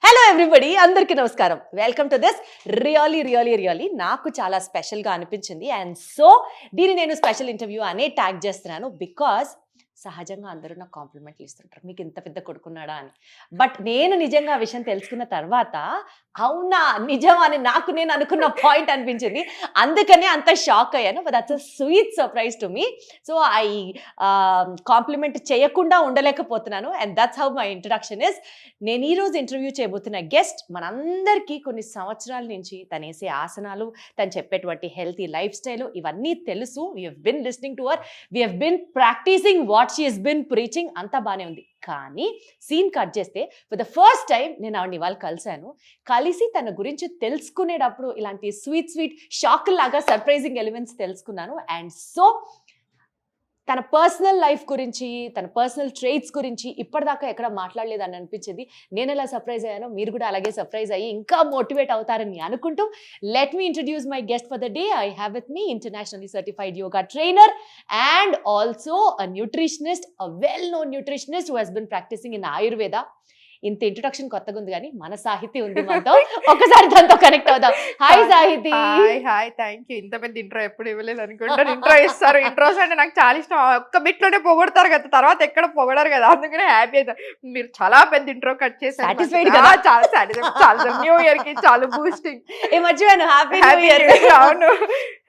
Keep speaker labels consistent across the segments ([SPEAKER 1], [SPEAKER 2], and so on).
[SPEAKER 1] Hello everybody, అందరికీ నమస్కారం. Welcome to this really నాకు చాలా స్పెషల్గా అనిపించింది. అండ్ సో దీన్ని నేను స్పెషల్ ఇంటర్వ్యూ అనే ట్యాగ్ చేస్తున్నాను. బికాజ్ సహజంగా అందరూ నాకు కాంప్లిమెంట్లు ఇస్తుంటారు, మీకు ఇంత పెద్ద కొడుకున్నాడా అని. బట్ నేను నిజంగా ఆ విషయం తెలుసుకున్న తర్వాత అవునా నిజమా అని నాకు నేను అనుకున్న పాయింట్ అనిపించింది. అందుకనే అంత షాక్ అయ్యాను. But that's a sweet surprise to me. So I compliment చేయకుండా ఉండలేకపోతున్నాను. And that's how my introduction is. నేను ఈరోజు ఇంటర్వ్యూ చేయబోతున్న గెస్ట్ మనందరికీ కొన్ని సంవత్సరాల నుంచి తను వేసే ఆసనాలు, తను చెప్పేటువంటి హెల్తీ లైఫ్ స్టైల్ ఇవన్నీ తెలుసు. We have been listening to her, we have been practising what she has been preaching. అంతా బాగానే ఉంది. కానీ సీన్ కట్ చేస్తే ఫర్ ద ఫస్ట్ టైం నేను ఆవిడని ఇవాళ కలిసి తన గురించి తెలుసుకునేటప్పుడు ఇలాంటి స్వీట్ షాక్ లాగా సర్ప్రైజింగ్ ఎలిమెంట్స్ తెలుసుకున్నాను. అండ్ సో తన పర్సనల్ లైఫ్ గురించి, తన పర్సనల్ ట్రేట్స్ గురించి ఇప్పటిదాకా ఎక్కడ మాట్లాడలేదు అని అనిపించింది. నేను ఎలా సర్ప్రైజ్ అయ్యానో మీరు కూడా అలాగే సర్ప్రైజ్ అయ్యి ఇంకా మోటివేట్ అవుతారని అనుకుంటూ let me introduce my guest for the day. I have with me internationally certified yoga trainer and also a nutritionist, a well known nutritionist who has been practising in Ayurveda. ఇంత introduction కొత్తగా ఉంది కానీ మన సాహితీ ఉంది మనతో. ఒకసారి తనతో కనెక్ట్ అవుదాం. హాయ్ సాహితీ.
[SPEAKER 2] Hi thank you. ఇంత పెద్ద ఇంట్రో ఎప్పుడు ఇవ్వలేదు అనుకుంటాను. ఇంట్రో ఇస్తారు. ఇంట్రోస్ అంటే నాకు చాలా ఇష్టం. ఒక్క బిట్ లోనే పొగడతారు కదా, తర్వాత ఎక్కడ పొగడారు కదా, అందుకనే హ్యాపీ అవుతారు. మీరు చాలా పెద్ద ఇంట్రో కట్ చేశారు.
[SPEAKER 1] సాటిస్ఫైడ్ కదా?
[SPEAKER 2] చాలా సాటిస్ఫైడ్. చాలా న్యూ ఇయర్ కి చాలా బూస్టింగ్.
[SPEAKER 1] మర్చిపోయాను. Happy new year.
[SPEAKER 2] అవును,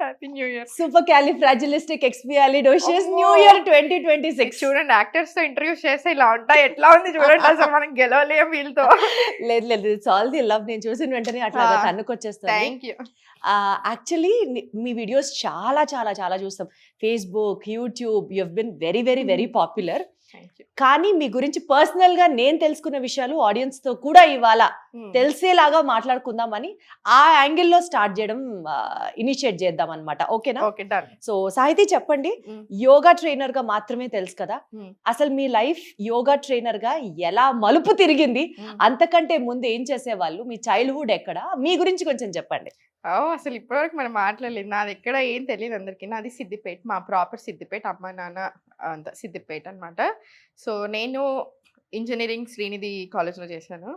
[SPEAKER 2] happy new year.
[SPEAKER 1] Supercalifragilisticexpialidocious ఎక్స్పియాలిడోషియస్ న్యూ ఇయర్ 2026.
[SPEAKER 2] చూడండి, యాక్టర్స్ తో ఇంటర్వ్యూస్ చేస్తే ఇలా ఉంటాయి. ఎట్లా ఉంది చూడండి, అసలు మనం గెలవలేం వీళ్ళతో.
[SPEAKER 1] లేదు ఇట్స్ ఆల్ ది లవ్. నేను చూసిన వెంటనే అట్లా తన్నుకొచ్చేస్తాను.
[SPEAKER 2] Thank you.
[SPEAKER 1] యాక్చువల్లీ మీ వీడియోస్ చాలా చూస్తాం. Facebook, YouTube, you have been very popular. కానీ మీ గురించి పర్సనల్ గా నేను తెలుసుకున్న విషయాలు ఆడియన్స్ తో కూడా ఇవాళ తెలిసేలాగా మాట్లాడుకుందామని ఆ యాంగిల్లో స్టార్ట్ చేయడం, ఇనిషియేట్ చేద్దాం అనమాట. ఓకేనా?
[SPEAKER 2] Okay, done.
[SPEAKER 1] సో సాహితీ చెప్పండి, యోగా ట్రైనర్ గా మాత్రమే తెలుసు కదా, అసలు మీ లైఫ్ యోగా ట్రైనర్ గా ఎలా మలుపు తిరిగింది? అంతకంటే ముందు ఏం చేసేవాళ్ళు? మీ చైల్డ్హుడ్ ఎక్కడ? మీ గురించి కొంచెం చెప్పండి.
[SPEAKER 2] అసలు ఇప్పటివరకు మనం మాట్లాడలేదు. నాది ఎక్కడ ఏం తెలియదు అందరికీ. నాది సిద్దిపేట, మా ప్రాపర్ సిద్దిపేట, అమ్మ నాన్న అంత సిద్దిపేట అనమాట. సో నేను ఇంజనీరింగ్ శ్రీనిధి కాలేజ్లో చేశాను.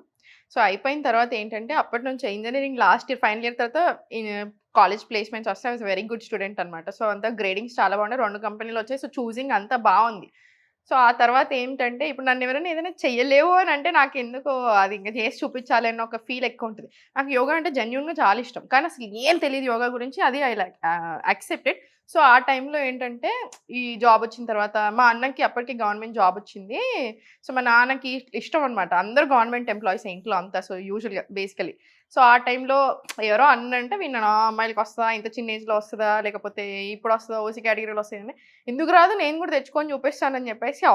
[SPEAKER 2] సో అయిపోయిన తర్వాత ఏంటంటే, అప్పటి నుంచి engineering last year final year తర్వాత కాలేజ్ ప్లేస్మెంట్స్ వస్తే I was very good student అనమాట. సో అంతా గ్రేడింగ్స్ చాలా బాగున్నాయి, 2 కంపెనీలు వచ్చాయి. సో చూసింగ్ అంతా బాగుంది. సో ఆ తర్వాత ఏంటంటే, ఇప్పుడు నన్ను ఎవరైనా ఏదైనా చెయ్యలేవు అని అంటే నాకు ఎందుకో అది ఇంకా చేసి చూపించాలి అన్న ఒక ఫీల్ ఎక్కువ ఉంటుంది. నాకు యోగా అంటే జెన్యూన్గా చాలా ఇష్టం, కానీ అసలు ఏం తెలియదు యోగా గురించి. అది ఐ లైక్ యాక్సెప్టెడ్. సో ఆ టైంలో ఏంటంటే, ఈ జాబ్ వచ్చిన తర్వాత మా అన్నకి అప్పటికి గవర్నమెంట్ జాబ్ వచ్చింది. సో మా నాన్నకి ఇష్టం అనమాట, అందరూ గవర్నమెంట్ ఎంప్లాయీస్ ఇంట్లో అంతా. సో యూజువల్గా బేసికలీ సో ఆ టైంలో ఎవరో అన్నంటే విన్నాను, అమ్మాయిలకి వస్తుందా, ఇంత చిన్న ఏజ్లో వస్తుందా, లేకపోతే ఇప్పుడు వస్తుందా, ఓసీ కేటగిరీలో వస్తాయని. ఎందుకు రాదు, నేను కూడా తెచ్చుకొని చూపిస్తానని చెప్పేసి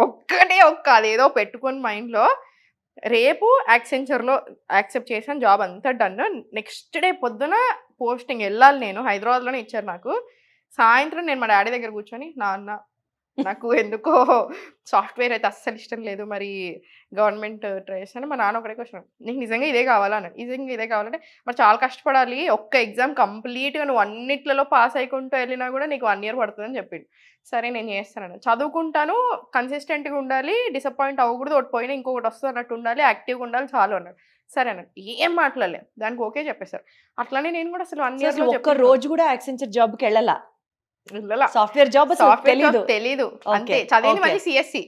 [SPEAKER 2] ఒక్కటే అదేదో పెట్టుకొని మైండ్లో రేపు యాక్సెంచర్లో యాక్సెప్ట్ చేశాను. జాబ్ అంతా డన్. నెక్స్ట్ డే పొద్దున పోస్టింగ్ వెళ్ళాలి. నేను హైదరాబాద్లోనే ఇచ్చారు నాకు. సాయంత్రం నేను మా డాడీ దగ్గర కూర్చొని, నాన్న నాకు ఎందుకో సాఫ్ట్వేర్ అయితే అస్సలు ఇష్టం లేదు, మరి గవర్నమెంట్ ట్రై చేస్తాను. మా నాన్న ఒకటే క్వశ్చన్, నీకు నిజంగా ఇదే కావాలా అన్నాడు. నిజంగా ఇదే కావాలంటే మరి చాలా కష్టపడాలి, ఒక్క ఎగ్జామ్ కంప్లీట్గా నువ్వు అన్నిట్లలో పాస్ అయికుంటూ వెళ్ళినా కూడా నీకు 1 year పడుతుందని చెప్పిండు. సరే నేను చేస్తాను, చదువుకుంటాను, కన్సిస్టెంట్గా ఉండాలి, డిసప్పాయింట్ అవ్వకూడదు, ఒకటి పోయినా ఇంకొకటి వస్తుంది అన్నట్టు ఉండాలి, యాక్టివ్గా ఉండాలి, చాలు అన్నాడు. సరే అన్నాడు, ఏం మాట్లాడలేదు, దానికి ఓకే చెప్పేశారు. అట్లానే నేను కూడా అసలు 1 year
[SPEAKER 1] ఒక్క రోజు కూడా యాక్సెంచర్ జాబ్కి వెళ్ళాలా? సాఫ్ట్వేర్ జాబ్
[SPEAKER 2] తెలీదు అంతే. చదివింది మళ్ళీ సిఎస్సి,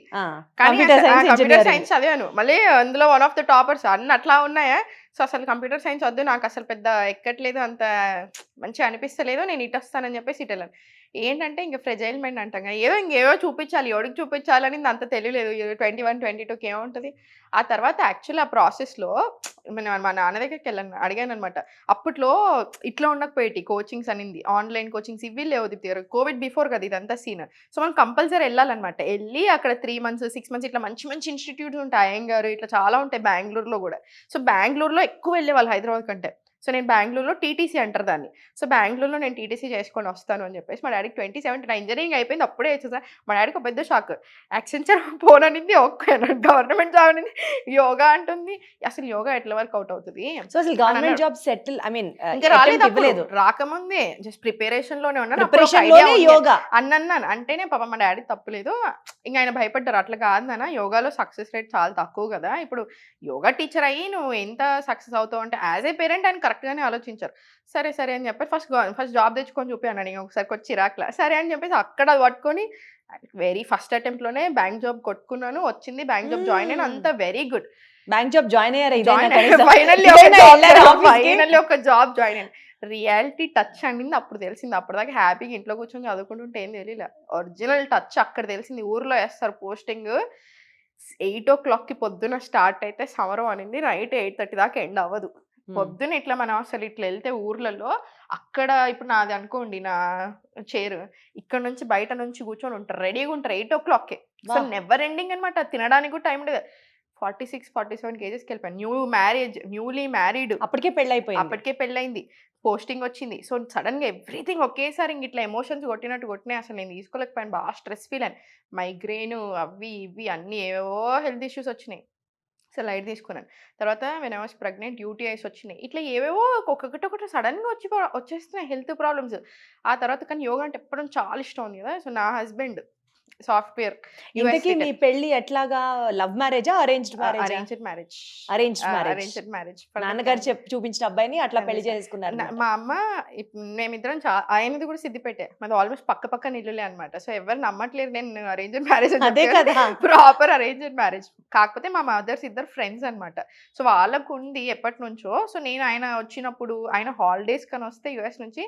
[SPEAKER 2] కానీ కంప్యూటర్ సైన్స్ చదివాను. మళ్ళీ అందులో వన్ ఆఫ్ ద టాపర్స్ అన్ని అట్లా ఉన్నాయా. సో అసలు కంప్యూటర్ సైన్స్ వద్దు, నాకు అసలు పెద్ద ఎక్కట్లేదు, అంత మంచిగా అనిపిస్తలేదు, నేను ఇటు వస్తానని చెప్పేసి ఇటు వెళ్ళాను. ఏంటంటే ఇంకా ఫ్రెజైల్ మైండ్ అంటాం కదా, ఇంకేవో చూపించాలి, ఎవరికి చూపించాలని అంత తెలియలేదు. 21, 22కి ఏముంటుంది. ఆ తర్వాత యాక్చువల్లీ ఆ ప్రాసెస్లో మా నాన్న దగ్గరికి అడిగాను అనమాట. అప్పట్లో ఇట్లా ఉండకపోయేటి కోచింగ్స్ అనింది, ఆన్లైన్ కోచింగ్స్ ఇవి లేవు. కోవిడ్ బిఫోర్ కదా ఇదంతా సీన్. సో మనం కంపల్సరీ వెళ్ళాలన్నమాట. వెళ్ళి అక్కడ 3 months 6 months ఇట్లా మంచి ఇన్స్టిట్యూట్స్ ఉంటాయి, అయ్యంగారు ఇట్లా చాలా ఉంటాయి బెంగళూరులో కూడా. సో బెంగళూరులో ఎక్కువ వెళ్ళేవాళ్ళు హైదరాబాద్ కంటే. సో నేను బెంగుళూరులో టీటీసీ అంటారు దాన్ని. సో బెంగుళూరులో నేను టీటీసీ చేసుకొని వస్తాను అని చెప్పేసి మా డాడీకి 27 నా ఇంజినీరింగ్ అయిపోయింది అప్పుడే వచ్చేసా. మా డాడీకి ఒక పెద్ద షాక్. యాక్సెంచర్ పోననింది, ఓకే గవర్నమెంట్ జాబ్ అనింది, యోగా అంటుంది. అసలు యోగా ఎట్లా వర్క్ అవుట్ అవుతుంది?
[SPEAKER 1] సో అసలు government job settle I mean
[SPEAKER 2] ఇంకా రాలేదు, అప్పుడు రాకముందే జస్ట్ ప్రిపరేషన్ లోనే ఉన్నాను.
[SPEAKER 1] ప్రిపరేషన్ లోనే యోగా
[SPEAKER 2] అన్నాను అంటేనే పాప మా డాడీ తప్పులేదు, ఇంకా ఆయన భయపడ్డారు. అట్లా కాదు నాన్న, యోగాలో సక్సెస్ రేట్ చాలా తక్కువ కదా, ఇప్పుడు యోగా టీచర్ అయ్యి నువ్వు ఎంత సక్సెస్ అవుతావు అంటే యాజ్ ఏ పేరెంట్ ఆయన కరెక్ట్ గానే ఆలోచించారు. సరే సరే అని చెప్పి ఫస్ట్ జాబ్ తెచ్చుకొని చూపాను నేను ఒకసారి వచ్చి చిరాక్లా. సరే అని చెప్పేసి అక్కడ పట్టుకొని వెరీ ఫస్ట్ అటెంప్ట్ లోనే బ్యాంక్ జాబ్ కొట్టుకున్నాను, వచ్చింది బ్యాంక్ జాబ్ జాయిన్ అయినా, అంతా very good.
[SPEAKER 1] Bank job join అయ్యారు,
[SPEAKER 2] ఫైనల్లీ ఒక జాబ్ జాయిన్ అయ్యాను. రియాలిటీ టచ్ అనింది అప్పుడు తెలిసింది. అప్పటిదాకా హ్యాపీగా ఇంట్లో కూర్చొని చదువుకుంటుంటే ఏం తెలియలే, ఒరిజినల్ టచ్ అక్కడ తెలిసింది. ఊర్లో వేస్తారు పోస్టింగ్, 8 o'clock పొద్దున స్టార్ట్ అయితే సమరం అనింది, నైట్ 8:30 దాకా ఎండ్ అవ్వదు. పొద్దున ఇట్లా మనం అసలు ఇట్లా వెళ్తే ఊర్లలో అక్కడ ఇప్పుడు నాది అనుకోండి, నా చైర్ ఇక్కడ నుంచి బయట నుంచి కూర్చొని ఉంటారు, రెడీగా ఉంటారు 8 o'clock. సో నెవర్ ఎండింగ్ అనమాట, తినడానికి కూడా టైం లేదు. 46-47 kgs వెళ్ళిపోయాను. న్యూలీ మ్యారీడ్,
[SPEAKER 1] అప్పటికే
[SPEAKER 2] పెళ్ళైంది, పోస్టింగ్ వచ్చింది. సో సడన్ గా ఎవ్రీథింగ్ ఒకేసారి ఇంక ఇట్లా ఎమోషన్స్ కొట్టినాయి. అసలు నేను తీసుకోలేకపోయాను, బాగా స్ట్రెస్ ఫీల్ అయ్యాను. మైగ్రెయిన్ అవి ఇవి అన్ని ఏవో హెల్త్ ఇష్యూస్ వచ్చినాయి. సో లైట్ తీసుకున్నాను. తర్వాత when I was pregnant UTIs వచ్చినాయి. ఇట్లా ఏవేవో ఒక్కొక్కటి సడన్ గా వచ్చేస్తున్నాయి హెల్త్ ప్రాబ్లమ్స్. ఆ తర్వాత కానీ యోగా అంటే ఎప్పటి చాలా ఇష్టం ఉంది కదా. సో నా హస్బెండ్ సాఫ్ట్వేర్.
[SPEAKER 1] ఇంతకీ మీ పెళ్లి ఎట్లాగా, లవ్ మ్యారేజా అరేంజ్డ్
[SPEAKER 2] మ్యారేజ్?
[SPEAKER 1] Arranged marriage. నాన్నగారు చూపించిన అబ్బాయిని అట్లా పెళ్లి చేసుకున్నారు.
[SPEAKER 2] మా అమ్మ మేమిద్దరం ఆయనది కూడా సిద్దిపేటే, మాది ఆల్మోస్ట్ పక్క ఇల్లులే అనమాట. సో ఎవరు నమ్మట్లేదు నేను అరేంజ్డ్ మ్యారేజ్,
[SPEAKER 1] అదే కదా,
[SPEAKER 2] ప్రాపర్ అరేంజ్డ్ మ్యారేజ్. కాకపోతే మా మదర్స్ ఇద్దరు ఫ్రెండ్స్ అనమాట. సో వాళ్ళకు ఉంది ఎప్పటి నుంచో. సో నేను ఆయన వచ్చినప్పుడు, ఆయన హాలిడేస్ కని వస్తే యుఎస్ నుంచి,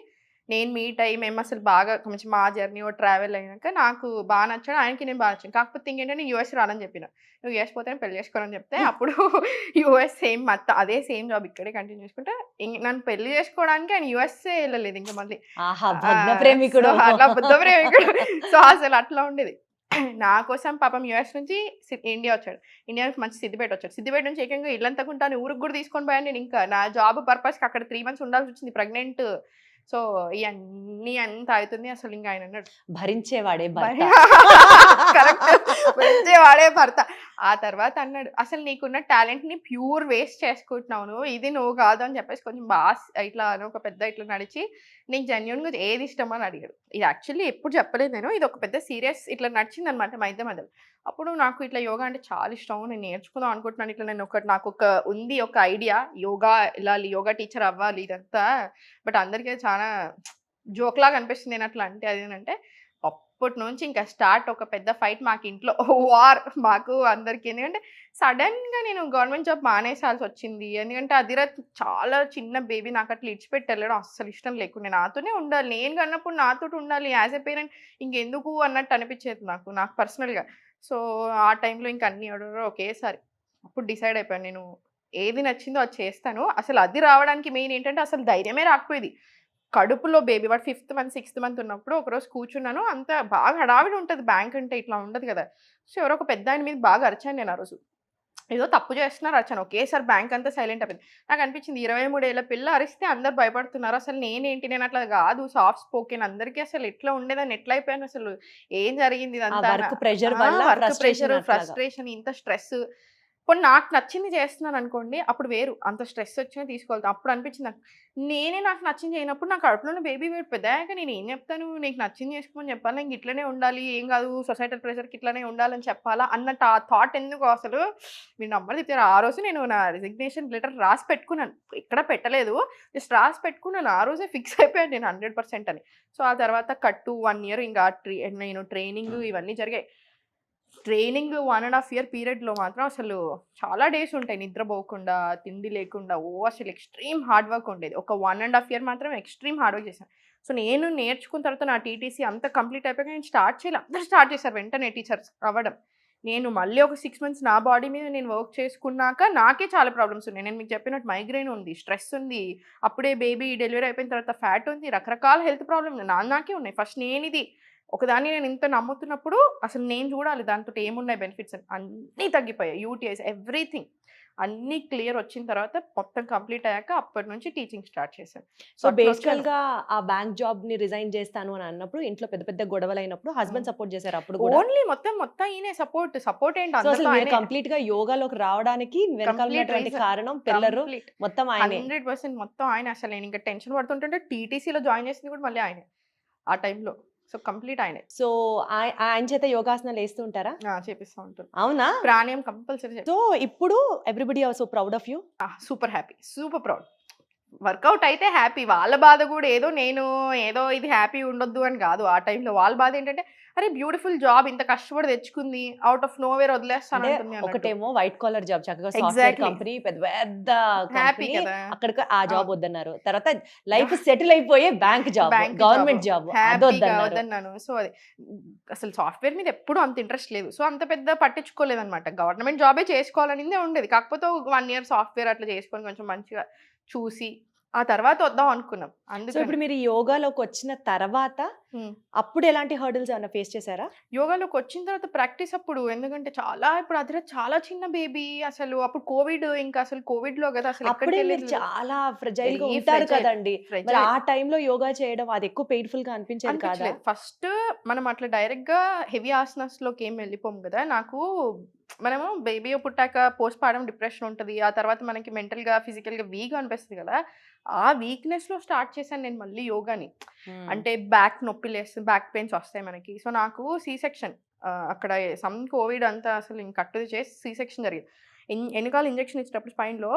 [SPEAKER 2] నేను మీట్ అయ్యి మేము అసలు బాగా కొంచెం మా జర్నీ ట్రావెల్ అయినాక నాకు బాగా నచ్చాడు, ఆయనకి నేను బాగా నచ్చాను. కాకపోతే ఇంకేంటంటే నేను యూఎస్ రానని చెప్పిన, నువ్వు యూఎస్ పోతే పెళ్లి చేసుకోవాలని చెప్తే అప్పుడు యూఎస్ సేమ్ అదే సేమ్ జాబ్ ఇక్కడే కంటిన్యూ చేసుకుంటే నన్ను పెళ్లి చేసుకోవడానికి ఆయన యూఎస్ఏ వెళ్ళలేదు ఇంకా మళ్ళీ.
[SPEAKER 1] అట్లా బుద్ధ ప్రేమికుడు.
[SPEAKER 2] సో అసలు అట్లా ఉండేది. నా కోసం పాపం యూఎస్ నుంచి ఇండియా వచ్చాడు, ఇండియా నుంచి మంచి సిద్దిపేట నుంచి ఏకంగా ఇల్లంతా ఉంటాను ఊరికి కూడా తీసుకొని పోయాను నేను. ఇంకా నా జాబ్ పర్పస్కి అక్కడ 3 months ఉండాల్సి వచ్చింది, ప్రెగ్నెంట్. సో ఇవన్నీ అంత అవుతుంది. అసలు ఇంకా ఆయన అన్నాడు
[SPEAKER 1] భరించేవాడే
[SPEAKER 2] భర్త. ఆ తర్వాత అన్నాడు, అసలు నీకున్న టాలెంట్ ని ప్యూర్ వేస్ట్ చేసుకుంటున్నావు, ఇది నువ్వు కాదు అని చెప్పేసి కొంచెం బాగా ఇట్లా ఒక పెద్ద ఇట్లా నడిచి నీకు జెన్యున్ గా ఏది ఇష్టం అని అడిగాడు. ఇది యాక్చువల్లీ ఎప్పుడు చెప్పలేదు నేను, ఇది ఒక పెద్ద సీరియస్ ఇట్లా నడిచింది అనమాట మా ఇద్దరి మధ్యలో. అప్పుడు నాకు ఇట్లా యోగా అంటే చాలా ఇష్టం, నేను నేర్చుకుందాం అనుకుంటున్నాను. ఇట్లా నేను నాకు ఒక ఐడియా, యోగా వెళ్ళాలి, యోగా టీచర్ అవ్వాలి ఇదంతా. బట్ అందరికీ చాలా జోక్ లాగా అనిపిస్తుంది నేను అట్లా అంటే. అదేంటంటే అప్పటి నుంచి ఇంకా స్టార్ట్ ఒక పెద్ద ఫైట్ మాకు ఇంట్లో, వార్ మాకు అందరికీ. ఎందుకంటే సడన్ గా నేను గవర్నమెంట్ జాబ్ మానేసాల్సి వచ్చింది. ఎందుకంటే అదిరా చాలా చిన్న బేబీ, నాకు అట్లా ఇడిచిపెట్టి వెళ్ళడం అస్సలు ఇష్టం లేకుండా, నాతోనే ఉండాలి, నేను కన్నప్పుడు నాతో ఉండాలి యాజ్ ఎ పేరెంట్, ఇంకెందుకు అన్నట్టు అనిపించేది నాకు పర్సనల్గా. సో ఆ టైంలో ఇంకా అన్ని ఆర్డర్ ఒకేసారి అప్పుడు డిసైడ్ అయిపోయాను, నేను ఏది నచ్చిందో అది చేస్తాను. అసలు అది రావడానికి మెయిన్ ఏంటంటే అసలు ధైర్యమే రాకపోయేది. కడుపులో బేబీ వాడు 5th month 6th month ఉన్నప్పుడు ఒకరోజు కూర్చున్నాను, అంత బాగా హడావిడి ఉంటుంది, బ్యాంక్ అంటే ఇట్లా ఉండదు కదా. సో ఎవరో ఒక పెద్ద ఆయన మీద బాగా అరిచాను నేను. ఆ రోజు ఏదో తప్పు చేస్తున్నారు అరిచాను, ఒకేసారి బ్యాంక్ అంతా సైలెంట్ అయిపోయింది. నాకు అనిపించింది 23 ఏళ్ల పిల్ల అరిస్తే అందరు భయపడుతున్నారు, అసలు నేనేంటి, నేను అట్లా కాదు, సాఫ్ట్ స్పోకెన్, అందరికీ అసలు ఎట్లా ఉండేదాన్ని, ఎట్లా అయిపోయాను, అసలు ఏం జరిగింది, ఇదంతా ఫ్రస్ట్రేషన్, ఇంత స్ట్రెస్. ఇప్పుడు నాకు నచ్చింది చేస్తున్నాను అనుకోండి, అప్పుడు వేరు, అంత స్ట్రెస్ వచ్చినా తీసుకోవాలి. అప్పుడు అనిపించింది నాకు, నేనే నాకు నచ్చింది చేయనప్పుడు నాకు కడుపులోనే బేబీ వేరు పెద్దయ్యాక నేను ఏం చెప్తాను, నీకు నచ్చింది చేసుకోమని చెప్పాలా, ఇంక ఇట్లనే ఉండాలి, ఏం కాదు సొసైటల్ ప్రెషర్కి ఇట్లనే ఉండాలని చెప్పాలా అన్నట్టు ఆ థాట్ ఎందుకు అసలు మీరు నమ్మరు చెప్తారు. ఆ రోజు నేను నా రిజిగ్నేషన్ లెటర్ రాసి పెట్టుకున్నాను, ఇక్కడ పెట్టలేదు, జస్ట్ రాసి పెట్టుకున్నాను. ఆ రోజే ఫిక్స్ అయిపోయాను నేను 100% అని. సో ఆ తర్వాత 1 year ఇంకా నేను ట్రైనింగ్ ఇవన్నీ జరిగాయి. ట్రైనింగ్ 1.5 year పీరియడ్లో మాత్రం అసలు చాలా డేస్ ఉంటాయి నిద్రపోకుండా, తిండి లేకుండా, అసలు ఎక్స్ట్రీమ్ హార్డ్ వర్క్ ఉండేది. ఒక 1.5 year మాత్రం ఎక్స్ట్రీమ్ హార్డ్ వర్క్ చేశాను. సో నేను నేర్చుకున్న తర్వాత నా టీటీసీ అంతా కంప్లీట్ అయిపోయాక నేను స్టార్ట్ చేయాలి, అందరూ స్టార్ట్ చేశారు వెంటనే టీచర్స్ అవ్వడం. నేను మళ్ళీ ఒక 6 months నా బాడీ మీద నేను వర్క్ చేసుకున్నాక నాకే చాలా ప్రాబ్లమ్స్ ఉన్నాయి. నేను మీకు చెప్పినట్టు మైగ్రెయిన్ ఉంది, స్ట్రెస్ ఉంది, అప్పుడే బేబీ డెలివరీ అయిపోయిన తర్వాత ఫ్యాట్ ఉంది, రకరకాల హెల్త్ ప్రాబ్లమ్ నాకే ఉన్నాయి. ఫస్ట్ నేను ఇది ఒకదాన్ని నేను ఇంత నమ్ముతున్నప్పుడు అసలు నేను చూడాలి దాంతో ఏమున్నాయి బెనిఫిట్స్ అని. అన్నీ తగ్గిపోయాయి, యూటీఐస్ ఎవ్రీథింగ్ అన్నీ క్లియర్ వచ్చిన తర్వాత మొత్తం కంప్లీట్ అయ్యాక అప్పటి నుంచి టీచింగ్ స్టార్ట్ చేశాను.
[SPEAKER 1] సో బేసికల్ గా ఆ బ్యాంక్ జాబ్ ని రిజైన్ చేస్తాను అని అన్నప్పుడు ఇంట్లో పెద్ద పెద్ద గొడవలు అయినప్పుడు హస్బెండ్ సపోర్ట్ చేశారు అప్పుడు కూడా.
[SPEAKER 2] ఓన్లీ మొత్తం ఈయన సపోర్ట్ ఏంటి
[SPEAKER 1] సో అసలు
[SPEAKER 2] అందరిలో
[SPEAKER 1] మీరు
[SPEAKER 2] ఆయనే.
[SPEAKER 1] కంప్లీట్ గా యోగాలోకి రావడానికి వెనకాల
[SPEAKER 2] Complete
[SPEAKER 1] ఉన్నటువంటి
[SPEAKER 2] reason.
[SPEAKER 1] కారణం పిల్లలు
[SPEAKER 2] Complete.
[SPEAKER 1] మొత్తం ఆయనే.
[SPEAKER 2] 100% మొత్తం ఆయన. అసలు నేను ఇంకా టెన్షన్ పడుతుంటే టీటీసీలో జాయిన్ చేసింది కూడా మళ్ళీ ఆయనే ఆ టైంలో. సో కంప్లీట్ ఆయనే.
[SPEAKER 1] సో ఆయన చేత యోగాసనాలు వేస్తూ ఉంటారా?
[SPEAKER 2] చేపిస్తూ ఉంటారు.
[SPEAKER 1] అవునా?
[SPEAKER 2] ప్రాణాయామం కంపల్సరీ.
[SPEAKER 1] సో ఇప్పుడు everybody are so proud of you.
[SPEAKER 2] Super happy, super proud. Workout అయితే హ్యాపీ. వాళ్ళ బాధ కూడా ఏదో ఇది హ్యాపీ ఉండొద్దు అని కాదు. ఆ టైంలో వాళ్ళ బాధ ఏంటంటే అరే బ్యూటిఫుల్ జాబ్ ఇంత కష్టపడి తెచ్చుకుంది అవుట్ ఆఫ్ నో వేర్ వదిలేస్తాను అంటుంది అన్నట్టు.
[SPEAKER 1] ఒకటేమో వైట్ కాలర్ జాబ్ చక్కగా సాఫ్ట్వేర్
[SPEAKER 2] Exactly.
[SPEAKER 1] కంపెనీ పెద్ద పెద్ద
[SPEAKER 2] హ్యాపీ
[SPEAKER 1] కంపెనీ,
[SPEAKER 2] కదా.
[SPEAKER 1] అక్కడికి ఆ జాబ్ వద్దన్నారు. తర్వాత లైఫ్ సెటిల్ అయిపోయే bank job,
[SPEAKER 2] Bank
[SPEAKER 1] government
[SPEAKER 2] job.
[SPEAKER 1] Job
[SPEAKER 2] హ్యాపీగా
[SPEAKER 1] అదొద్దన్నారు.
[SPEAKER 2] వద్దన్నాను. సో అది అసలు సాఫ్ట్వేర్ మీద ఎప్పుడు అంత ఇంట్రెస్ట్ లేదు. సో అంత పెద్ద పట్టించుకోలేదన్నమాట. గవర్నమెంట్ జాబే చేసుకోవాలనిదే ఉండేది. కాకపోతే 1 year సాఫ్ట్వేర్ అట్లా చేసుకొని కొంచెం మంచిగా చూసి ఆ తర్వాత వద్దాం అనుకున్నాం.
[SPEAKER 1] సో
[SPEAKER 2] అందుకని
[SPEAKER 1] ఇప్పుడు మీరు యోగాలోకి వచ్చిన తర్వాత అప్పుడు ఎలాంటి హర్డిల్స్ ఏమైనా ఫేస్ చేశారా?
[SPEAKER 2] యోగాలోకి వచ్చిన తర్వాత ప్రాక్టీస్ అప్పుడు ఎందుకంటే ఇప్పుడు అదిరా చాలా చిన్న బేబీ. అసలు అప్పుడు కోవిడ్, ఇంకా అసలు కోవిడ్ లో కదా అసలు
[SPEAKER 1] అప్పుడే మీరు చాలా ఫ్రెజైల్ గా ఉంటారు కదండి. మరి ఆ టైంలో యోగా చేయడం అది ఎక్కువ పెయిన్ఫుల్ గా అనిపించేది కాదా?
[SPEAKER 2] ఫస్ట్ మనం అట్లా డైరెక్ట్ గా హెవీ ఆసనాస్ లోకి ఏం వెళ్ళిపోము కదా. నాకు మనము బేబీ పుట్టాక పోస్ట్ పార్టం డిప్రెషన్ ఉంటుంది. ఆ తర్వాత మనకి మెంటల్ గా ఫిజికల్ గా వీక్ అనిపిస్తుంది కదా. ఆ వీక్నెస్ లో స్టార్ట్ చేశాను నేను మళ్ళీ యోగాని. అంటే బ్యాక్ నొప్పి లేస్తుంది, బ్యాక్ పెయిన్స్ వస్తాయి మనకి. సో నాకు సి సెక్షన్ అక్కడ సమ్ కోవిడ్ అంతా అసలు కట్టుది చేసి సి సెక్షన్ జరిగింది. వెనకాల ఇంజెక్షన్ ఇచ్చినప్పుడు స్పైన్లో